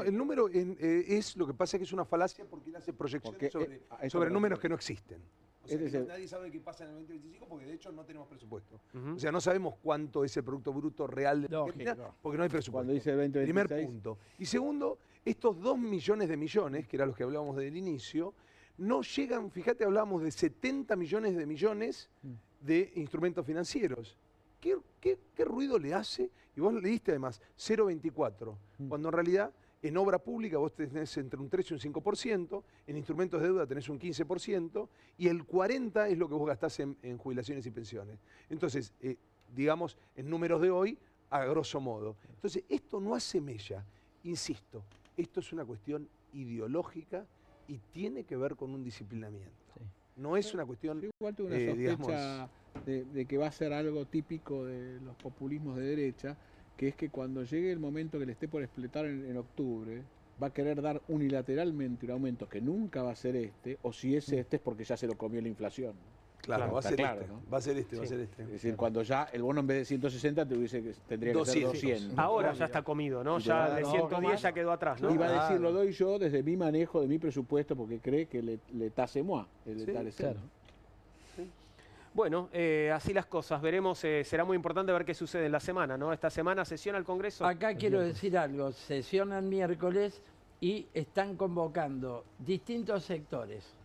el número es lo que pasa es que es una falacia porque él hace proyecciones sobre números que no existen. O sea, que nadie sabe qué pasa en el 2025 porque de hecho no tenemos presupuesto. O sea, no sabemos cuánto es el Producto Bruto real de Argentina porque no hay presupuesto. Cuando dice 2026. Primer punto. Y segundo, estos 2 millones de millones, que eran los que hablábamos del inicio, no llegan, fíjate, hablábamos de 70 millones de instrumentos financieros. ¿Qué ruido le hace? Y vos leíste además 0,24, cuando en realidad en obra pública vos tenés entre un 3 y un 5%, en instrumentos de deuda tenés un 15%, y el 40% es lo que vos gastás en jubilaciones y pensiones. Entonces, digamos, en números de hoy, a grosso modo. Entonces, esto no hace mella, insisto, esto es una cuestión ideológica y tiene que ver con un disciplinamiento. No es una cuestión, igual tengo una sospecha de que va a ser algo típico de los populismos de derecha, que es que cuando llegue el momento que le esté por explotar en octubre, va a querer dar unilateralmente un aumento que nunca va a ser este, o si es este es porque ya se lo comió la inflación. Claro, va a ser claro, este, ¿no? va a ser este, Sí. va a ser este. Es decir, cuando ya el bono en vez de 160 tendría que ser 200. Ahora ya está comido, ¿no? Ya de 110 ya quedó atrás, ¿no? Iba a decir, lo doy yo desde mi manejo, de mi presupuesto, porque cree que le tase moi, el Sí, tal claro. Bueno, así las cosas. Veremos, será muy importante ver qué sucede en la semana, ¿no? Esta semana sesiona el Congreso. Acá quiero decir algo, sesiona el miércoles y están convocando distintos sectores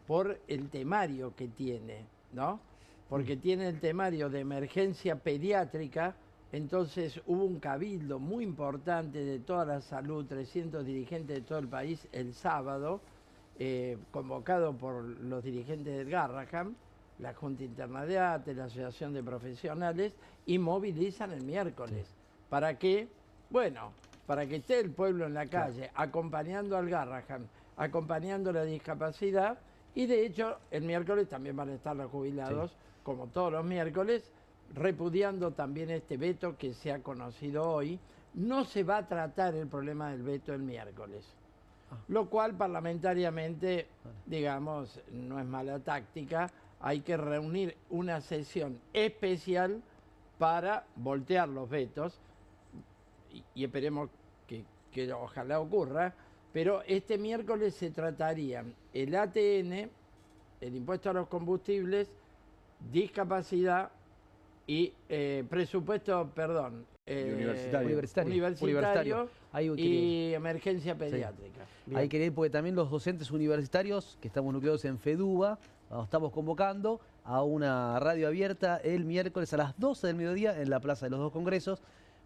por el temario que tiene, ¿no? Porque tiene el temario de emergencia pediátrica, entonces hubo un cabildo muy importante de toda la salud, 300 dirigentes de todo el país el sábado, convocado por los dirigentes del Garrahan, la Junta Interna de ATE, la Asociación de Profesionales, y movilizan el miércoles. ¿Para qué? Bueno, para que esté el pueblo en la calle, acompañando al Garrahan, acompañando la discapacidad, y de hecho el miércoles también van a estar los jubilados, como todos los miércoles, repudiando también este veto que se ha conocido hoy. No se va a tratar el problema del veto el miércoles, lo cual parlamentariamente, digamos, no es mala táctica. Hay que reunir una sesión especial para voltear los vetos y esperemos que ojalá ocurra, pero este miércoles se tratarían el ATN, el impuesto a los combustibles, discapacidad y presupuesto, perdón, universitario y emergencia pediátrica. Sí. Hay que ir porque también los docentes universitarios, que estamos nucleados en FEDUBA, estamos convocando a una radio abierta el miércoles a las 12 del mediodía en la Plaza de los Dos Congresos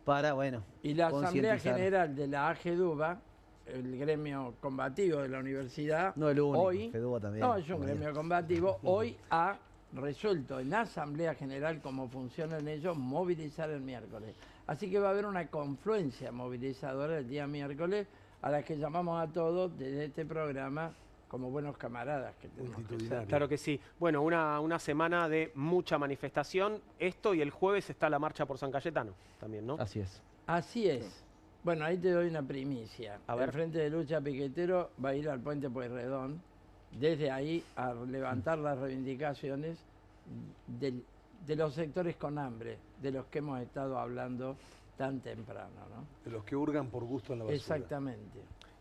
para, bueno, y la Asamblea General de la AGEDUBA, el gremio combativo de la universidad, no el único, hoy, FEDUBA también. No, es un gremio combativo, hoy ha resuelto en la Asamblea General cómo funcionan ellos, movilizar el miércoles. Así que va a haber una confluencia movilizadora el día miércoles a la que llamamos a todos desde este programa como buenos camaradas que tenemos que ser. Claro que sí. Bueno, una semana de mucha manifestación. Esto y el jueves está la marcha por San Cayetano también, ¿no? Así es. Así es. Bueno, ahí te doy una primicia. A ver. El Frente de Lucha Piquetero va a ir al Puente Pueyrredón, desde ahí a levantar las reivindicaciones de los sectores con hambre, de los que hemos estado hablando tan temprano, ¿no? De los que hurgan por gusto en la basura. Exactamente.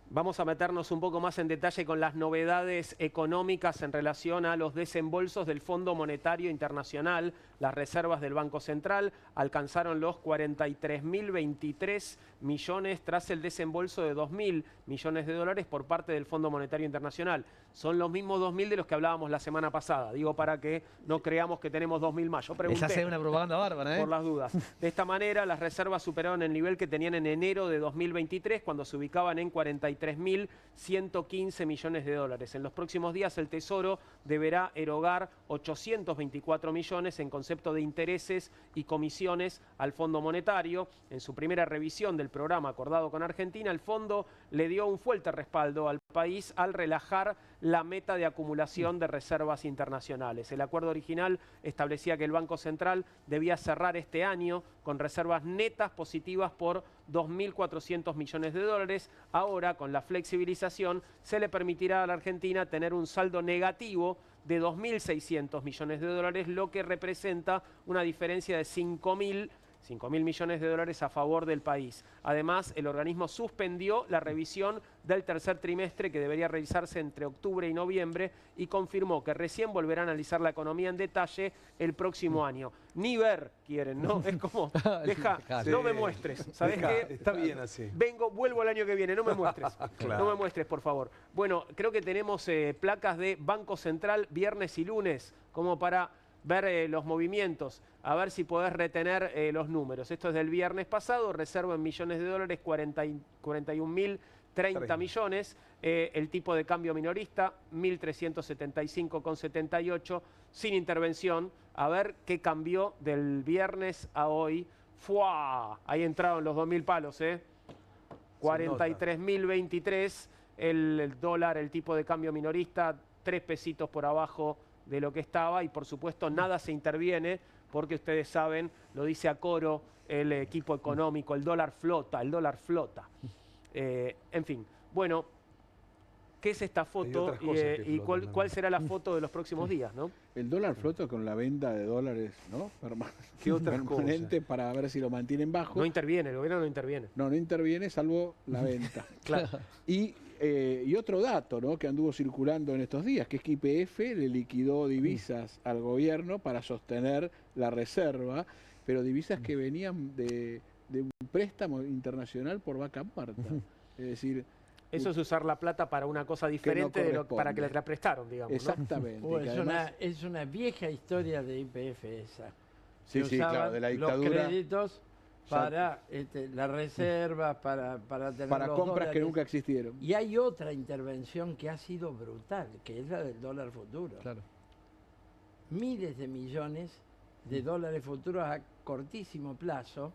Vamos a meternos un poco más en detalle con las novedades económicas en relación a los desembolsos del Fondo Monetario Internacional. Las reservas del Banco Central alcanzaron los 43.023 millones tras el desembolso de 2.000 millones de dólares por parte del Fondo Monetario Internacional. Son los mismos 2.000 de los que hablábamos la semana pasada. Digo, para que no creamos que tenemos 2.000 más. Yo pregunté. Les hace una propaganda bárbara, ¿eh? Por las dudas. De esta manera, las reservas superaron el nivel que tenían en enero de 2023, cuando se ubicaban en 43.115 millones de dólares. En los próximos días, el Tesoro deberá erogar 824 millones en concepto de intereses y comisiones al Fondo Monetario. En su primera revisión del programa acordado con Argentina, el fondo le dio un fuerte respaldo al país al relajar la meta de acumulación de reservas internacionales. El acuerdo original establecía que el Banco Central debía cerrar este año con reservas netas positivas por 2.400 millones de dólares. Ahora, con la flexibilización, se le permitirá a la Argentina tener un saldo negativo de 2.600 millones de dólares, lo que representa una diferencia de 5.000 millones de dólares a favor del país. Además, el organismo suspendió la revisión del tercer trimestre que debería realizarse entre octubre y noviembre y confirmó que recién volverá a analizar la economía en detalle el próximo año. Ni ver quieren, ¿no? Es como, deja, no me muestres. ¿Sabés qué? Está bien así. Vuelvo el año que viene, no me muestres. Claro. No me muestres, por favor. Bueno, creo que tenemos placas de Banco Central viernes y lunes, como para ver los movimientos, a ver si podés retener los números. Esto es del viernes pasado, reserva en millones de dólares, 41.030 millones. El tipo de cambio minorista, 1.375,78, sin intervención. A ver qué cambió del viernes a hoy. ¡Fua! Ahí entraron los 2.000 palos, 43.023, el dólar, el tipo de cambio minorista, 3 pesitos por abajo de lo que estaba, y por supuesto nada se interviene porque ustedes saben, lo dice a coro el equipo económico, el dólar flota, En fin, Bueno, ¿qué es esta foto otras cosas que y flotan cuál será la foto de los próximos días, ¿no? El dólar flota con la venta de dólares, ¿no? ¿Qué otras Permanente para ver si lo mantienen bajo. No interviene, el gobierno no interviene. No interviene salvo la venta. Claro. Y otro dato, ¿no?, que anduvo circulando en estos días, que es que YPF le liquidó divisas al gobierno para sostener la reserva, pero divisas que venían de un préstamo internacional por vaca muerta. Es decir, Eso es usar la plata para una cosa diferente de lo para que la prestaron, digamos. ¿no? Exactamente. Es una vieja historia de YPF esa. Sí, sí, claro, de la dictadura. Los créditos para las reservas, para tener para los compras dólares. que nunca existieron. Y hay otra intervención que ha sido brutal, que es la del dólar futuro. Claro. Miles de millones de dólares futuros a cortísimo plazo,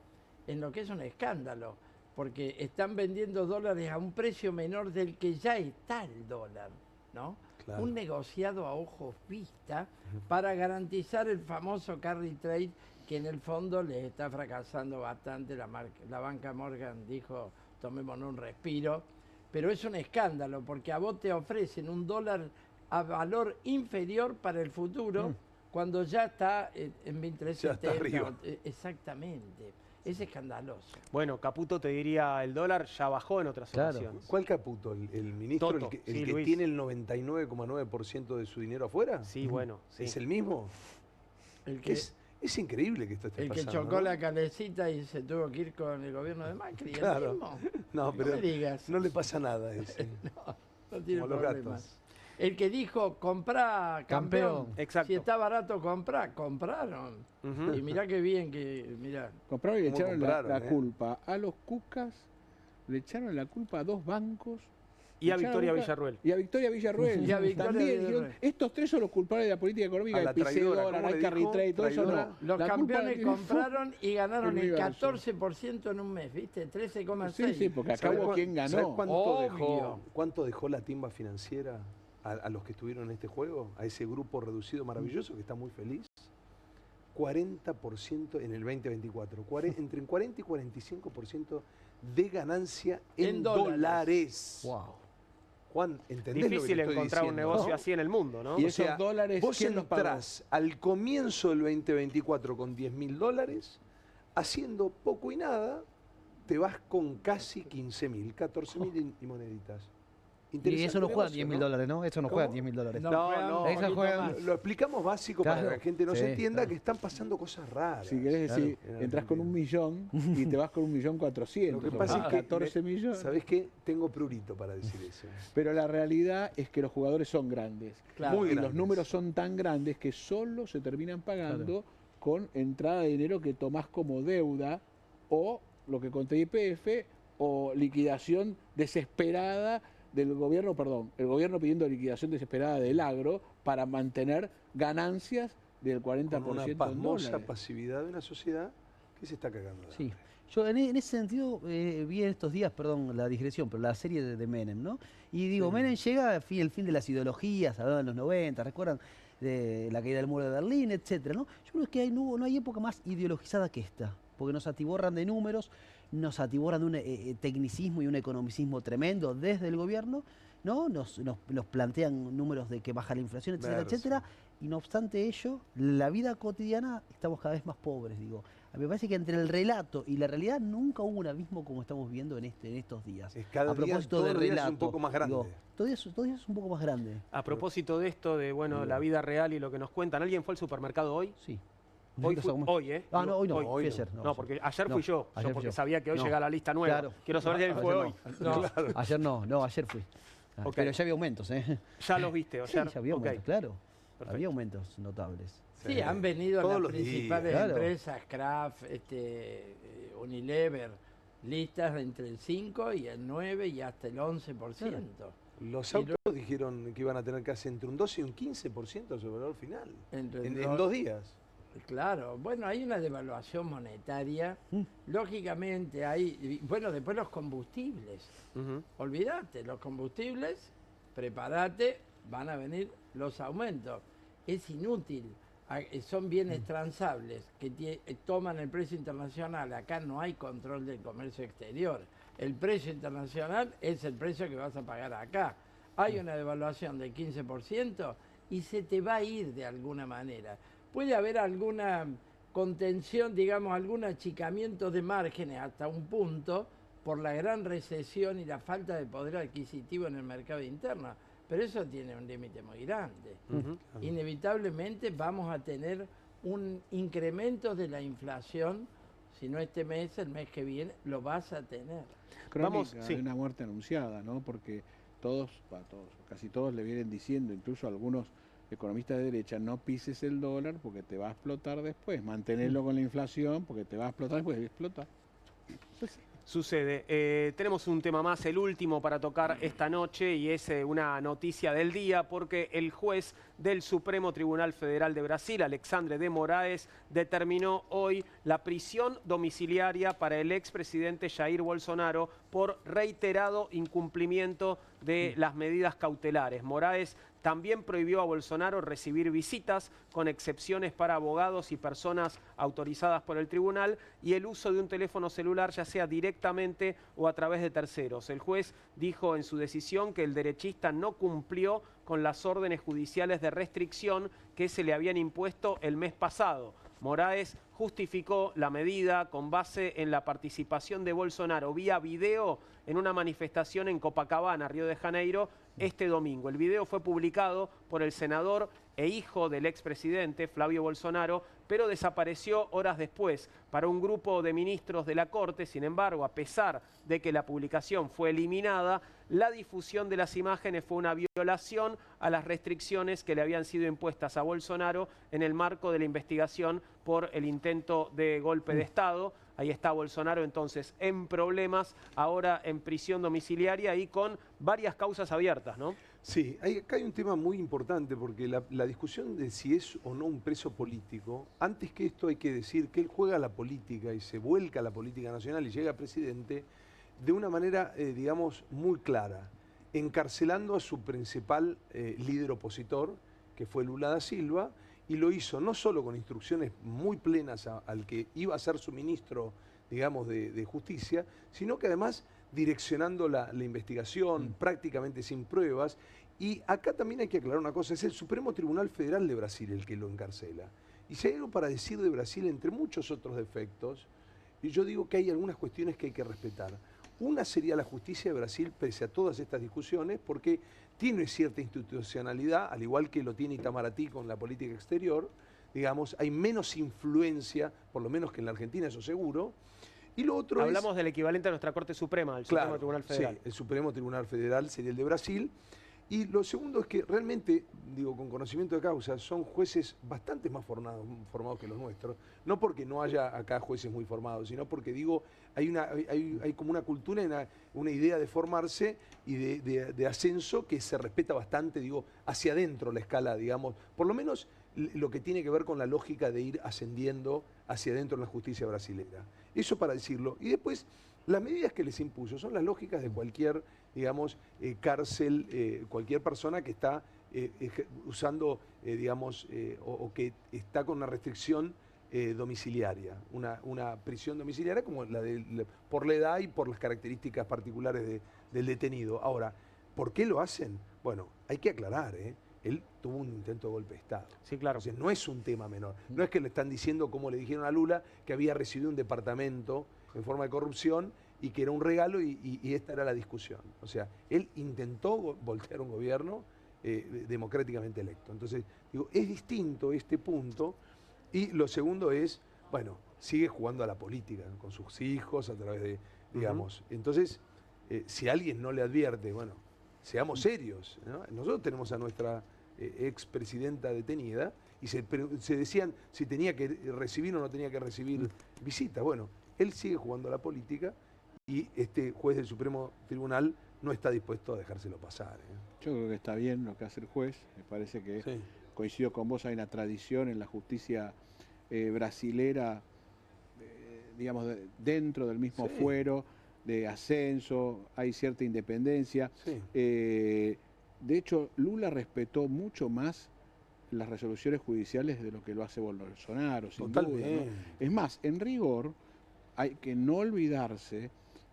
en lo que es un escándalo, porque están vendiendo dólares a un precio menor del que ya está el dólar, ¿no? Claro. Un negociado a ojos vista para garantizar el famoso carry trade, que en el fondo les está fracasando bastante. La banca Morgan dijo, tomémonos un respiro, pero es un escándalo porque a vos te ofrecen un dólar a valor inferior para el futuro cuando ya está en 23.70. Ya está arriba. Exactamente, es escandaloso. Bueno, Caputo te diría, el dólar ya bajó en otras ocasiones. ¿Cuál Caputo? ¿El ministro, Toto, el sí, que Luis. tiene el 99,9% de su dinero afuera? Sí, bueno. Sí. ¿Es el mismo? El que, Es increíble que esto esté el pasando. que chocó ¿no? la calecita y se tuvo que ir con el gobierno de Macri. Claro. ¿El mismo? No, pero me digas. no le pasa nada a ese. No tiene Como los problemas. gatos. El que dijo, comprá campeón. Exacto. Si está barato, comprá. Compraron. Y mirá qué bien que... Mirá. Compraron y le ¿Cómo echaron compraron, la culpa a los Cucas, le echaron la culpa a dos bancos. Y a le echaron Victoria la culpa- Villarruel. Y a Victoria Villarruel. Y a Victoria También Villarruel. dijeron, estos tres son los culpables de la política económica, A la el PC traidora, dólar, ¿cómo el le carry dijo? trade, todo eso no. Traidora. Los La culpa campeones la tiene compraron y ganaron el el universo. 14% en un mes, ¿viste? 13,6. Sí, sí, porque acá hubo quien ¿Sabes ganó. cuánto dejó la timba financiera a los que estuvieron en este juego? A ese grupo reducido maravilloso que está muy feliz. 40% en el 2024. Entre 40 y 45% de ganancia en dólares. Wow. Juan, ¿entendés Difícil lo que te estoy encontrar un diciendo? negocio así en el mundo, ¿no? Y O esos sea, dólares, vos ¿quién los pagó? entrás al comienzo del 2024 con $10.000, haciendo poco y nada, te vas con casi 15.000, 14.000 y moneditas. Y Interesante eso no juega negocio, $10.000, ¿no? Eso no juega ¿Cómo? $10.000. No, Esa juega- lo explicamos básico para Claro. que la gente no Sí, se entienda claro. que están pasando cosas raras. Si querés decir, Claro. entras con 1.000.000 y te vas con 1.400.000. Lo que pasa es que 14 millones. ¿Sabés qué? Tengo prurito para decir eso. Pero la realidad es que los jugadores son grandes. Claro. Muy y grandes. los números son tan grandes que solo se terminan pagando con entrada de dinero que tomás como deuda o lo que conté YPF o liquidación desesperada del gobierno, el gobierno pidiendo liquidación desesperada del agro para mantener ganancias del 40% Con una en pasmosa dólares. pasividad de una sociedad que se está cagando. de Sí. hambre. Yo en ese sentido vi en estos días, perdón la digresión, pero la serie de Menem, ¿no? Y digo, Menem llega el fin de las ideologías, hablando en los 90, ¿recuerdan? De la caída del muro de Berlín, etcétera, ¿no? Yo creo que no hay época más ideologizada que esta, porque nos atiborran de números, nos atiborran de un tecnicismo y un economicismo tremendo desde el gobierno, ¿no? Nos plantean números de que baja la inflación, etcétera, Verso. etcétera, y no obstante ello, la vida cotidiana estamos cada vez más pobres, digo. A mí me parece que entre el relato y la realidad nunca hubo un abismo como estamos viendo en estos días. Cada a día, propósito todos de los días relato, es un poco más grande. digo, todo día es un poco más grande. A propósito de esto, de bueno, la vida real y lo que nos cuentan, ¿alguien fue al supermercado hoy? Sí. Hoy, ¿eh? Ah, no, hoy no, Hoy fui ayer. No, porque ayer No, fui yo, ayer porque fui yo. sabía que hoy No. llega la lista nueva. Claro. Quiero saber si alguien fue hoy. No, ayer no, ayer fui. Ah, Ok. Pero ya había aumentos, ¿eh? Ya los viste, Sí, ayer. ya había Ok. aumentos, claro. Perfecto. Había aumentos notables. Sí, han venido Todos las los días, principales claro. empresas, Kraft, Unilever, listas de entre el 5 y el 9 y hasta el 11%. Los Y autos dijeron que iban a tener casi entre un 12 y un 15% sobre el valor final. En dos- 2 días. Claro, bueno, hay una devaluación monetaria. Lógicamente hay, bueno, después los combustibles. Olvídate, los combustibles, prepárate, van a venir los aumentos. Es inútil, son bienes transables que toman el precio internacional. Acá no hay control del comercio exterior. el precio internacional es el precio que vas a pagar acá. Hay una devaluación del 15% y se te va a ir de alguna manera. Puede haber alguna contención, digamos, algún achicamiento de márgenes hasta un punto por la gran recesión y la falta de poder adquisitivo en el mercado interno. Pero eso tiene un límite muy grande. Inevitablemente vamos a tener un incremento de la inflación, si no este mes, el mes que viene, lo vas a tener. Crónica de una muerte anunciada, ¿no? Porque casi todos le vienen diciendo, incluso algunos economistas de derecha, no pises el dólar porque te va a explotar después, mantenerlo con la inflación porque te va a explotar después, explota. Pues, sucede. Tenemos un tema más, el último para tocar esta noche, y es una noticia del día, porque el juez del Supremo Tribunal Federal de Brasil, Alexandre de Moraes, determinó hoy la prisión domiciliaria para el expresidente Jair Bolsonaro por reiterado incumplimiento de las medidas cautelares. Moraes también prohibió a Bolsonaro recibir visitas, con excepciones para abogados y personas autorizadas por el tribunal, y el uso de un teléfono celular, ya sea directamente o a través de terceros. El juez dijo en su decisión que el derechista no cumplió con las órdenes judiciales de restricción que se le habían impuesto el mes pasado. Moraes justificó la medida con base en la participación de Bolsonaro vía video en una manifestación en Copacabana, Río de Janeiro, este domingo. El video fue publicado por el senador e hijo del expresidente, Flavio Bolsonaro, pero desapareció horas después para un grupo de ministros de la Corte. Sin embargo, a pesar de que la publicación fue eliminada, la difusión de las imágenes fue una violación a las restricciones que le habían sido impuestas a Bolsonaro en el marco de la investigación por el intento de golpe de Estado. Ahí está Bolsonaro entonces en problemas, ahora en prisión domiciliaria y con varias causas abiertas, ¿no? Sí, acá hay un tema muy importante, porque la discusión de si es o no un preso político, antes que esto hay que decir que él juega a la política y se vuelca a la política nacional y llega a presidente de una manera, digamos, muy clara, encarcelando a su principal líder opositor, que fue Lula da Silva, y lo hizo no solo con instrucciones muy plenas al que iba a ser su ministro, digamos, de Justicia, sino que además direccionando la investigación prácticamente sin pruebas. Y acá también hay que aclarar una cosa, es el Supremo Tribunal Federal de Brasil el que lo encarcela. Y si hay algo para decir de Brasil, entre muchos otros defectos, y yo digo que hay algunas cuestiones que hay que respetar. Una sería la justicia de Brasil, pese a todas estas discusiones, porque tiene cierta institucionalidad, al igual que lo tiene Itamaraty con la política exterior, digamos, hay menos influencia, por lo menos que en la Argentina, eso seguro. Y lo otro Hablamos del equivalente a nuestra Corte Suprema, el Supremo Tribunal Federal. Sí, el Supremo Tribunal Federal sería el de Brasil. Y lo segundo es que realmente, digo, con conocimiento de causa, son jueces bastante más formados que los nuestros. No porque no haya acá jueces muy formados, sino porque, digo, hay como una cultura, una idea de formarse y de ascenso que se respeta bastante, digo, hacia adentro la escala, digamos, por lo menos lo que tiene que ver con la lógica de ir ascendiendo hacia adentro en la justicia brasileña. Eso para decirlo. Y después, las medidas que les impuso son las lógicas de cualquier, digamos, cárcel, cualquier persona que está usando, digamos, o que está con una restricción domiciliaria, una prisión domiciliaria como por la edad y por las características particulares del detenido. Ahora, ¿por qué lo hacen? Bueno, hay que aclarar, él tuvo un intento de golpe de Estado. Sí, claro. Entonces, no es un tema menor. No es que le están diciendo, como le dijeron a Lula, que había recibido un departamento en forma de corrupción y que era un regalo y esta era la discusión. O sea, él intentó voltear un gobierno democráticamente electo. Entonces, digo, es distinto este punto. Y lo segundo es, bueno, sigue jugando a la política, ¿no? Con sus hijos, a través de, digamos. Entonces, si alguien no le advierte, bueno, seamos serios, ¿no? Nosotros tenemos a nuestra expresidenta detenida y se decían si tenía que recibir o no tenía que recibir visitas. Bueno, él sigue jugando a la política y este juez del Supremo Tribunal no está dispuesto a dejárselo pasar. Yo creo que está bien lo que hace el juez, me parece que coincido con vos, hay una tradición en la justicia brasilera, digamos, dentro del mismo fuero, de ascenso, hay cierta independencia. De hecho, Lula respetó mucho más las resoluciones judiciales de lo que lo hace Bolsonaro, sin duda, ¿no? Es más, en rigor, hay que no olvidarse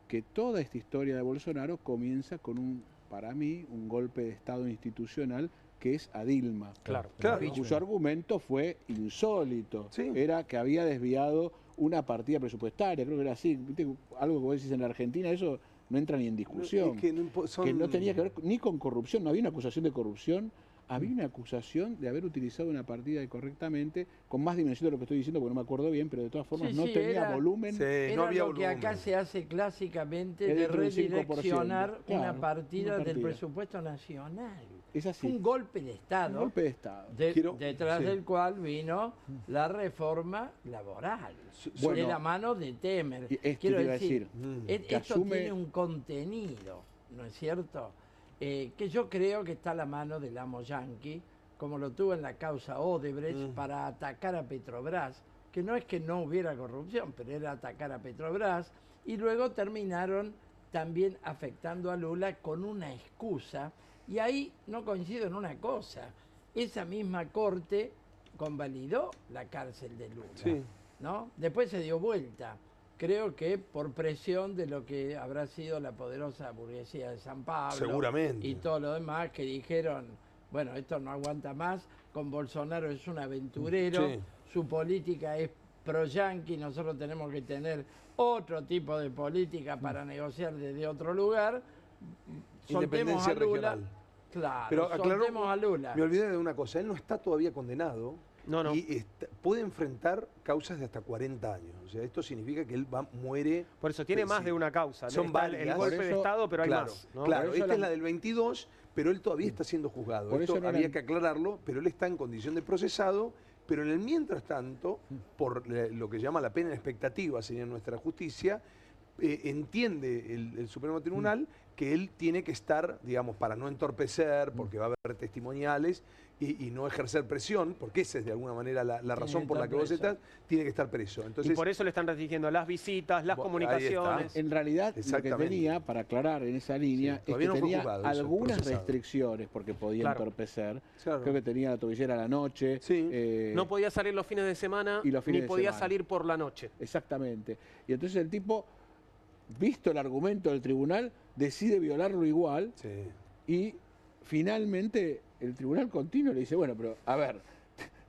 que toda esta historia de Bolsonaro comienza con para mí, un golpe de Estado institucional que es a Dilma. Claro. Cuyo argumento fue insólito. Era que había desviado una partida presupuestaria, creo que era así. ¿Viste? Algo que vos decís en la Argentina, eso no entra ni en discusión. Es que no tenía que ver ni con corrupción, no había una acusación de corrupción. Había una acusación de haber utilizado una partida incorrectamente, con más dimensión de lo que estoy diciendo, porque no me acuerdo bien, pero de todas formas no tenía volumen. No había lo volumen. Que acá se hace clásicamente de redireccionar una partida del presupuesto nacional. Es así. Un golpe de Estado. Un golpe de Estado. Detrás del cual vino la reforma laboral. De la mano de Temer. Quiero decir, esto tiene un contenido, ¿no es cierto? Que yo creo que está a la mano del amo yanqui, como lo tuvo en la causa Odebrecht, para atacar a Petrobras, que no es que no hubiera corrupción, pero era atacar a Petrobras, y luego terminaron también afectando a Lula con una excusa, y ahí no coincido en una cosa, esa misma corte convalidó la cárcel de Lula, ¿no? Después se dio vuelta. Creo que por presión de lo que habrá sido la poderosa burguesía de San Pablo. Seguramente. Y todo lo demás que dijeron, bueno, esto no aguanta más, con Bolsonaro es un aventurero, su política es pro-yanqui, nosotros tenemos que tener otro tipo de política para negociar desde otro lugar. Soltemos a Lula. Regional. Claro, pero soltemos a Lula. Me olvidé de una cosa, él no está todavía condenado. No. Y puede enfrentar causas de hasta 40 años. O sea, esto significa que él muere... Por eso tiene más de una causa. Son varias. El golpe de Estado, pero hay más. ¿No? Claro, esta es la del 22, pero él todavía está siendo juzgado. Por esto eso había que aclararlo, pero él está en condición de procesado, pero en el mientras tanto, por lo que llama la pena en expectativa, sería nuestra justicia, entiende el Supremo Tribunal que él tiene que estar, digamos, para no entorpecer, porque va a haber testimoniales, y no ejercer presión, porque esa es de alguna manera la razón por la que vos estás, tiene que estar preso. Entonces, y por eso le están restringiendo las visitas, las comunicaciones. En realidad, lo que tenía, para aclarar en esa línea, es que tenía algunas restricciones, porque podía entorpecer. Creo que tenía la tobillera a la noche. No podía salir los fines de semana, ni podía salir por la noche. Exactamente. Y entonces el tipo, visto el argumento del tribunal, decide violarlo igual y finalmente el tribunal continuo le dice, bueno, pero a ver,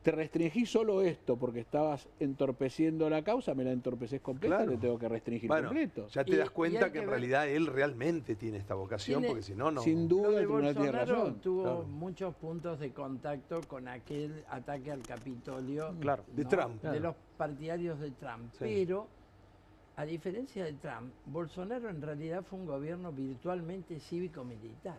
te restringí solo esto porque estabas entorpeciendo la causa, me la entorpeces completa, te tengo que restringir completo. Ya te das cuenta que en realidad él realmente tiene esta vocación, porque si no, no. Sin duda el tribunal tiene razón. Tuvo muchos puntos de contacto con aquel ataque al Capitolio de Trump. De los partidarios de Trump. Pero, a diferencia de Trump, Bolsonaro en realidad fue un gobierno virtualmente cívico-militar.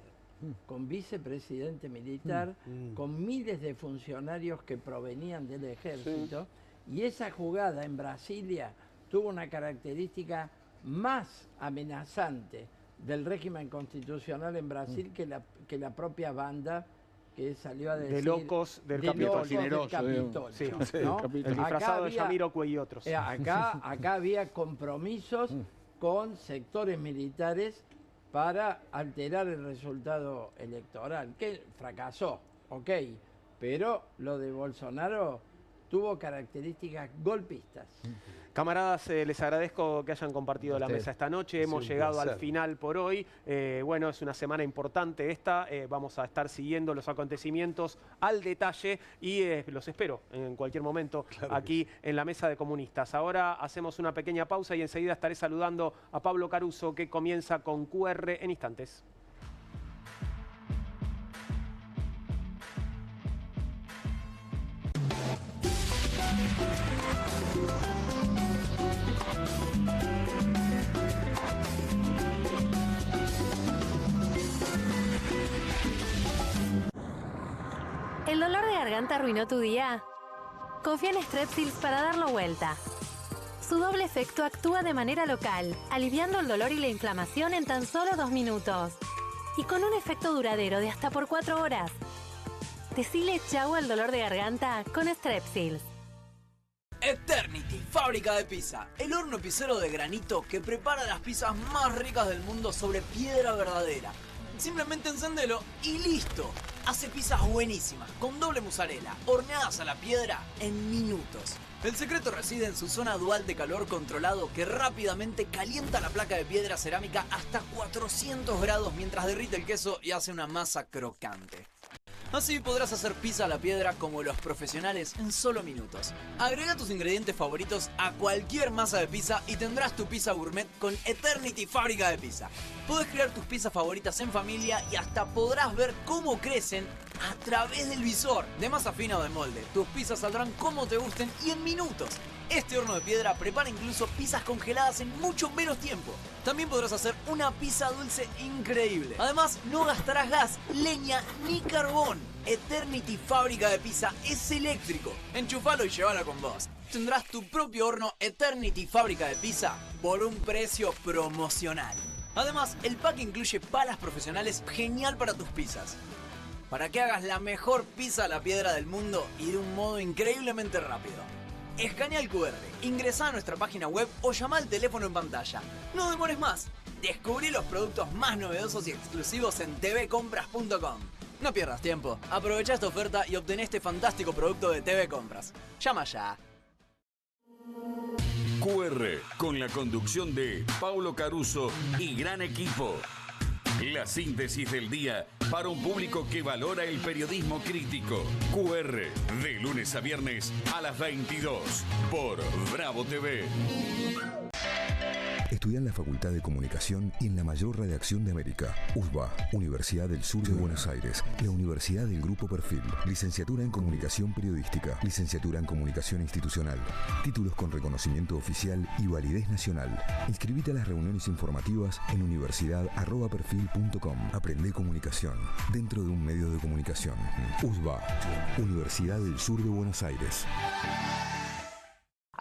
Con vicepresidente militar, con miles de funcionarios que provenían del ejército, y esa jugada en Brasilia tuvo una característica más amenazante del régimen constitucional en Brasil que la propia banda que salió a decir... De locos del Capitolio. ¿no? El disfrazado de Jamiroquai y otros. Acá había compromisos con sectores militares para alterar el resultado electoral, que fracasó, pero lo de Bolsonaro tuvo características golpistas. Camaradas, les agradezco que hayan compartido la mesa esta noche. Hemos llegado al final por hoy. Bueno, es una semana importante esta. Vamos a estar siguiendo los acontecimientos al detalle y los espero en cualquier momento aquí en la Mesa de Comunistas. Ahora hacemos una pequeña pausa y enseguida estaré saludando a Pablo Caruso, que comienza con QR en instantes. ¿El dolor de garganta arruinó tu día? Confía en Strepsils para darlo vuelta. Su doble efecto actúa de manera local, aliviando el dolor y la inflamación en tan solo 2 minutos. Y con un efecto duradero de hasta por 4 horas. Decile chau al dolor de garganta con Strepsils. Eternity, fábrica de pizza. El horno pizzero de granito que prepara las pizzas más ricas del mundo sobre piedra verdadera. Simplemente encendelo y listo. hace pizzas buenísimas, con doble mozzarella, horneadas a la piedra en minutos. El secreto reside en su zona dual de calor controlado que rápidamente calienta la placa de piedra cerámica hasta 400 grados mientras derrite el queso y hace una masa crocante. Así podrás hacer pizza a la piedra como los profesionales en solo minutos. Agrega tus ingredientes favoritos a cualquier masa de pizza y tendrás tu pizza gourmet con Eternity Fábrica de Pizza. Podés crear tus pizzas favoritas en familia y hasta podrás ver cómo crecen a través del visor de masa fina o de molde. Tus pizzas saldrán como te gusten y en minutos. Este horno de piedra prepara incluso pizzas congeladas en mucho menos tiempo. También podrás hacer una pizza dulce increíble. Además, no gastarás gas, leña ni carbón. Eternity Fábrica de Pizza es eléctrico. Enchufalo y llévala con vos. Tendrás tu propio horno Eternity Fábrica de Pizza por un precio promocional. Además, el pack incluye palas profesionales genial para tus pizzas. Para que hagas la mejor pizza a la piedra del mundo y de un modo increíblemente rápido. Escanea el QR, ingresá a nuestra página web o llama al teléfono en pantalla. No demores más. Descubrí los productos más novedosos y exclusivos en tvcompras.com. No pierdas tiempo. Aprovecha esta oferta y obtén este fantástico producto de TV Compras. Llama ya. QR, con la conducción de Paulo Caruso y gran equipo. La síntesis del día para un público que valora el periodismo crítico. QR, de lunes a viernes a las 22 por Bravo TV. Estudia en la Facultad de Comunicación y en la mayor redacción de América. USBA, Universidad del Sur de Buenos Aires. La Universidad del Grupo Perfil. Licenciatura en Comunicación Periodística. Licenciatura en Comunicación Institucional. Títulos con reconocimiento oficial y validez nacional. Inscribite a las reuniones informativas en universidad@perfil.com. Aprende comunicación dentro de un medio de comunicación. USBA, Universidad del Sur de Buenos Aires.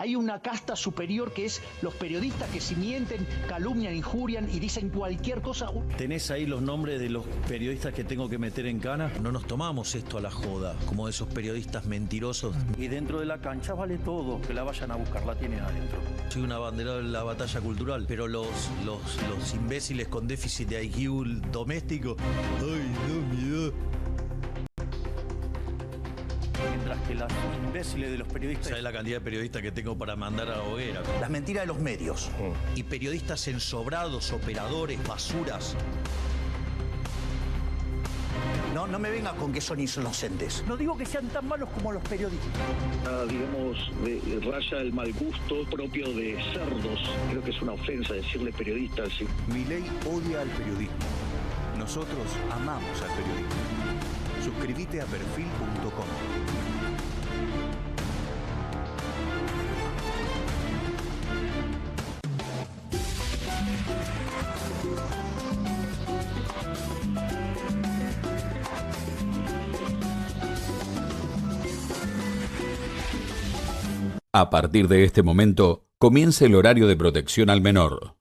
Hay una casta superior que es los periodistas que si mienten, calumnian, injurian y dicen cualquier cosa. ¿Tenés ahí los nombres de los periodistas que tengo que meter en cana? No nos tomamos esto a la joda, como esos periodistas mentirosos. Y dentro de la cancha vale todo, que la vayan a buscar, la tienen adentro. Soy una bandera de la batalla cultural, pero los imbéciles con déficit de IQ doméstico, ¡ay, no, miedo! Mientras que los imbéciles de los periodistas... ¿Sabes la cantidad de periodistas que tengo para mandar a la hoguera? Las mentiras de los medios. Y periodistas ensobrados, operadores, basuras. No me vengas con que son inocentes. No digo que sean tan malos como los periodistas. Digamos, raya el mal gusto propio de cerdos. Creo que es una ofensa decirle periodistas. ¿Sí? Milei odia al periodismo. Nosotros amamos al periodismo. Suscríbete a perfil.com. A partir de este momento, comienza el horario de protección al menor.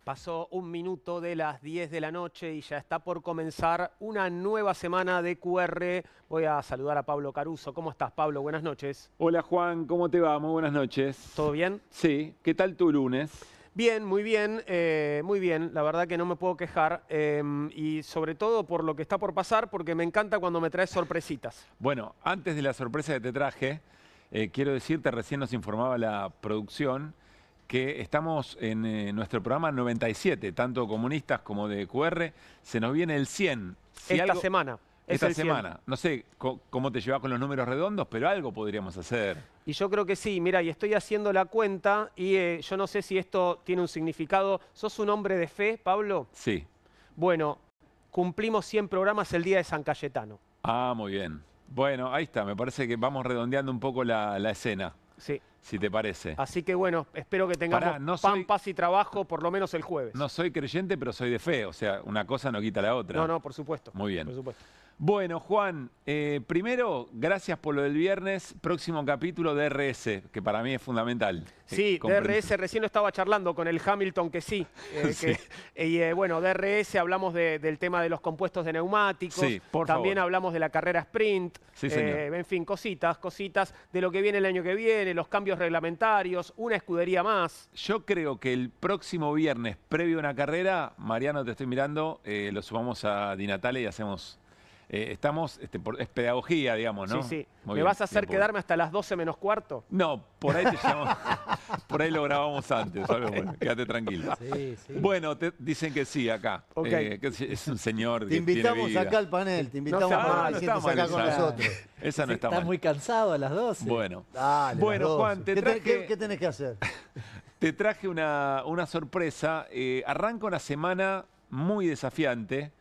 Pasó un minuto de las 10 de la noche y ya está por comenzar una nueva semana de QR. Voy a saludar a Pablo Caruso. ¿Cómo estás, Pablo? Buenas noches. Hola, Juan. ¿Cómo te va? Muy buenas noches. ¿Todo bien? Sí. ¿Qué tal tu lunes? Bien, muy bien. Muy bien. La verdad que no me puedo quejar. Y sobre todo por lo que está por pasar, porque me encanta cuando me traes sorpresitas. Bueno, antes de la sorpresa que te traje, quiero decirte, recién nos informaba la producción, que estamos en nuestro programa 97, tanto comunistas como de QR. Se nos viene el 100. Esta semana. Esta semana. No sé cómo te llevas con los números redondos, pero algo podríamos hacer. Y yo creo que sí. Mira, y estoy haciendo la cuenta y yo no sé si esto tiene un significado. ¿Sos un hombre de fe, Pablo? Sí. Bueno, cumplimos 100 programas el día de San Cayetano. Ah, muy bien. Bueno, ahí está. Me parece que vamos redondeando un poco la escena. Sí. Si te parece. Así que bueno, espero que tengamos paz y trabajo por lo menos el jueves. No soy creyente, pero soy de fe. O sea, una cosa no quita la otra. No, por supuesto. Muy bien. Por supuesto. Bueno, Juan, primero, gracias por lo del viernes. Próximo capítulo de DRS, que para mí es fundamental. Sí, DRS, recién lo estaba charlando con el Hamilton, que sí. Sí. Bueno, DRS, hablamos del tema de los compuestos de neumáticos. Sí, por También favor. hablamos de la carrera sprint. Sí, señor. En fin, cositas de lo que viene el año que viene, los cambios reglamentarios, una escudería más. Yo creo que el próximo viernes, previo a una carrera, Mariano, te estoy mirando, lo sumamos a Di Natale y hacemos... es pedagogía, digamos, ¿no? Sí, sí. Muy ¿Me bien, vas a hacer bien, quedarme hasta las 12 menos cuarto? No, por ahí te llamo. Por ahí lo grabamos antes. Bueno, quédate tranquilo. Sí, sí. Bueno, dicen que sí acá. Okay. Que es un señor. Te invitamos acá al panel, te invitamos para que sientes acá con nosotros. Esa no está mal. Estás muy cansado a las 12. Bueno. Dale, bueno, las 12. Juan, ¿Qué tenés que hacer? Te traje una sorpresa. Arranca una semana muy desafiante.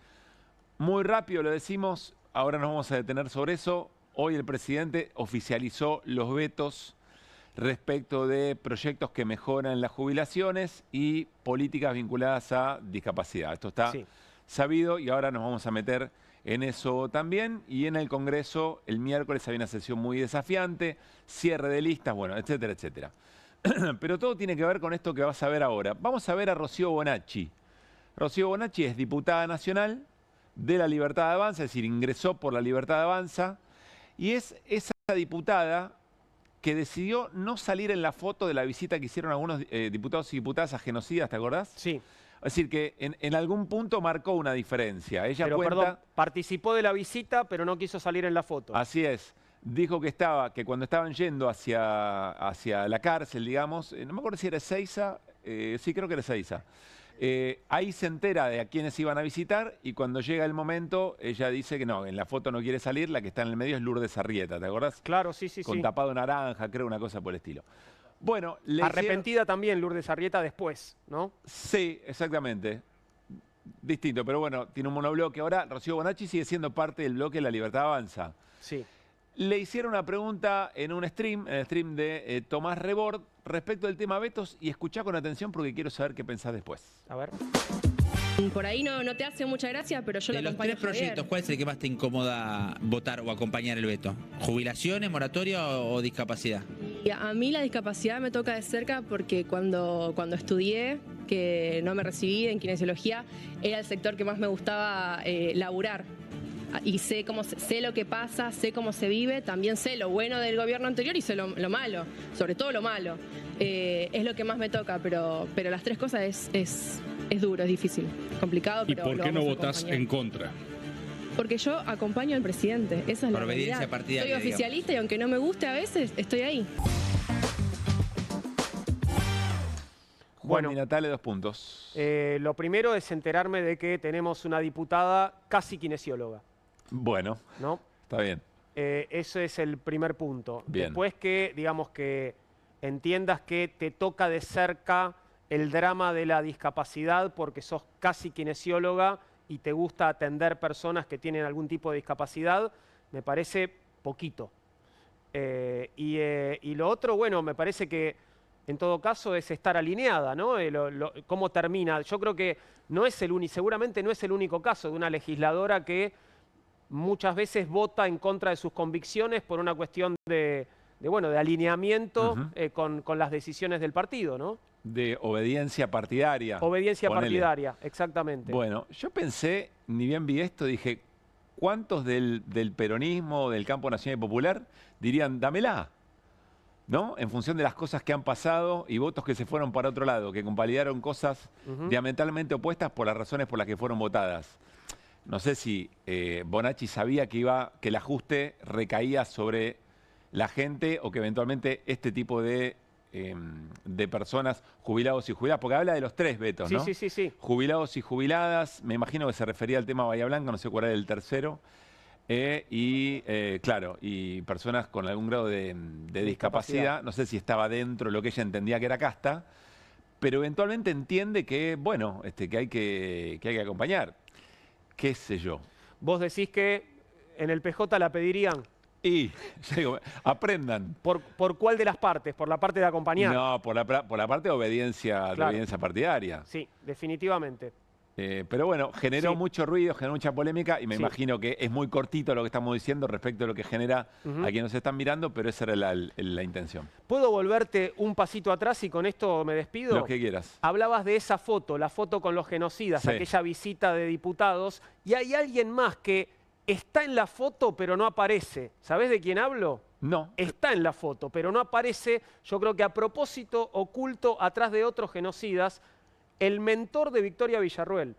Muy rápido lo decimos, ahora nos vamos a detener sobre eso. Hoy el presidente oficializó los vetos respecto de proyectos que mejoran las jubilaciones y políticas vinculadas a discapacidad. Esto está sabido y ahora nos vamos a meter en eso también. Y en el Congreso el miércoles había una sesión muy desafiante, cierre de listas, bueno, etcétera, etcétera. Pero todo tiene que ver con esto que vas a ver ahora. Vamos a ver a Rocío Bonacci. Rocío Bonacci es diputada nacional de la Libertad de Avanza, es decir, ingresó por la Libertad de Avanza, y es esa diputada que decidió no salir en la foto de la visita que hicieron algunos diputados y diputadas a genocidas, ¿te acordás? Sí. Es decir, que en algún punto marcó una diferencia. Ella cuenta, perdón, participó de la visita, pero no quiso salir en la foto. Así es. Dijo que cuando estaban yendo hacia la cárcel, digamos, no me acuerdo si era Ezeiza, sí, creo que era Ezeiza. Ahí se entera de a quiénes iban a visitar y cuando llega el momento, ella dice que no, en la foto no quiere salir, la que está en el medio es Lourdes Arrieta, ¿te acordás? Claro, sí. Con tapado naranja, creo, una cosa por el estilo. Bueno, arrepentida también Lourdes Arrieta después, ¿no? Sí, exactamente. Distinto, pero bueno, tiene un monobloque. Ahora Rocío Bonacci sigue siendo parte del bloque La Libertad Avanza. Sí. Le hicieron una pregunta en un stream, en el stream de Tomás Rebord, respecto del tema vetos, y escuchá con atención porque quiero saber qué pensás después. A ver. Por ahí no te hace mucha gracia, pero yo lo acompaño. De los tres proyectos, ¿cuál es el que más te incomoda votar o acompañar el veto? ¿Jubilaciones, moratoria o discapacidad? Y a mí la discapacidad me toca de cerca porque cuando estudié, que no me recibí en kinesiología, era el sector que más me gustaba laburar. Y sé lo que pasa, sé cómo se vive, también sé lo bueno del gobierno anterior y sé lo malo, sobre todo lo malo. Es lo que más me toca, pero las tres cosas es duro, es difícil, complicado. ¿Y pero por qué no votás en contra? Porque yo acompaño al presidente, esa es la realidad. Soy oficialista y aunque no me guste a veces, estoy ahí. Bueno, Natale, 2 puntos. Lo primero es enterarme de que tenemos una diputada casi kinesióloga. Bueno, ¿no? Está bien. Eso es el primer punto. Bien. Después que, digamos, que entiendas que te toca de cerca el drama de la discapacidad porque sos casi kinesióloga y te gusta atender personas que tienen algún tipo de discapacidad, me parece poquito. Y lo otro, bueno, me parece que en todo caso es estar alineada, ¿no? Cómo termina. Yo creo que seguramente no es el único caso de una legisladora que muchas veces vota en contra de sus convicciones por una cuestión de alineamiento con las decisiones del partido, ¿no? De obediencia partidaria. Obediencia ponele. partidaria, exactamente. Bueno, yo pensé, ni bien vi esto, dije, ¿cuántos del peronismo, del campo nacional y popular, dirían, dámela? ¿No? En función de las cosas que han pasado y votos que se fueron para otro lado, que convalidaron cosas diametralmente opuestas por las razones por las que fueron votadas. No sé si Bonacci sabía que el ajuste recaía sobre la gente o que eventualmente este tipo de personas, jubilados y jubiladas, porque habla de los 3 vetos, ¿no? Sí. Jubilados y jubiladas, me imagino que se refería al tema Bahía Blanca, no sé cuál era el tercero. Claro, y personas con algún grado de discapacidad, no sé si estaba dentro de lo que ella entendía que era casta, pero eventualmente entiende que, bueno, que hay que acompañar. ¿Qué sé yo? Vos decís que en el PJ la pedirían. Y, digo, aprendan. ¿Por cuál de las partes? ¿Por la parte de acompañar? No, por la parte de obediencia, claro, de obediencia partidaria. Sí, definitivamente. Pero bueno, generó mucho ruido, generó mucha polémica y me imagino que es muy cortito lo que estamos diciendo respecto a lo que genera a quienes nos están mirando, pero esa era la intención. ¿Puedo volverte un pasito atrás y con esto me despido? Lo que quieras. Hablabas de esa foto, la foto con los genocidas, aquella visita de diputados, y hay alguien más que está en la foto pero no aparece. ¿Sabés de quién hablo? No. Está en la foto pero no aparece, yo creo que a propósito, oculto atrás de otros genocidas, el mentor de Victoria Villarruel.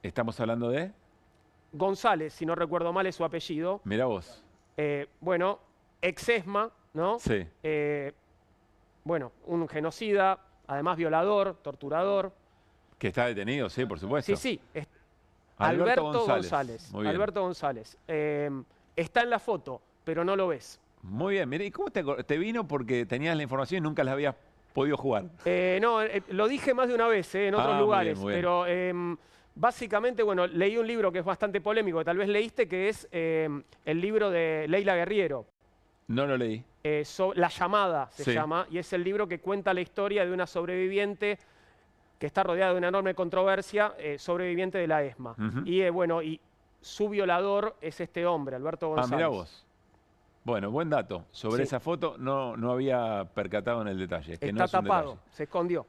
¿Estamos hablando de? González, si no recuerdo mal es su apellido. Mirá vos. Bueno, ex-ESMA, ¿no? Sí. Bueno, un genocida, además violador, torturador. Que está detenido, sí, por supuesto. Sí. Alberto González. Muy bien. Alberto González. Está en la foto, pero no lo ves. Muy bien. Mira, ¿y cómo te vino? Porque tenías la información y nunca la habías podido jugar. No, lo dije más de una vez en otros lugares, muy bien. pero básicamente, bueno, leí un libro que es bastante polémico, que tal vez leíste, que es el libro de Leila Guerriero. No lo leí. La llamada se llama, y es el libro que cuenta la historia de una sobreviviente que está rodeada de una enorme controversia, sobreviviente de la ESMA. Y su violador es este hombre, Alberto González. Mirá vos. Bueno, buen dato. Sobre esa foto no había percatado en el detalle. Está tapado, se escondió.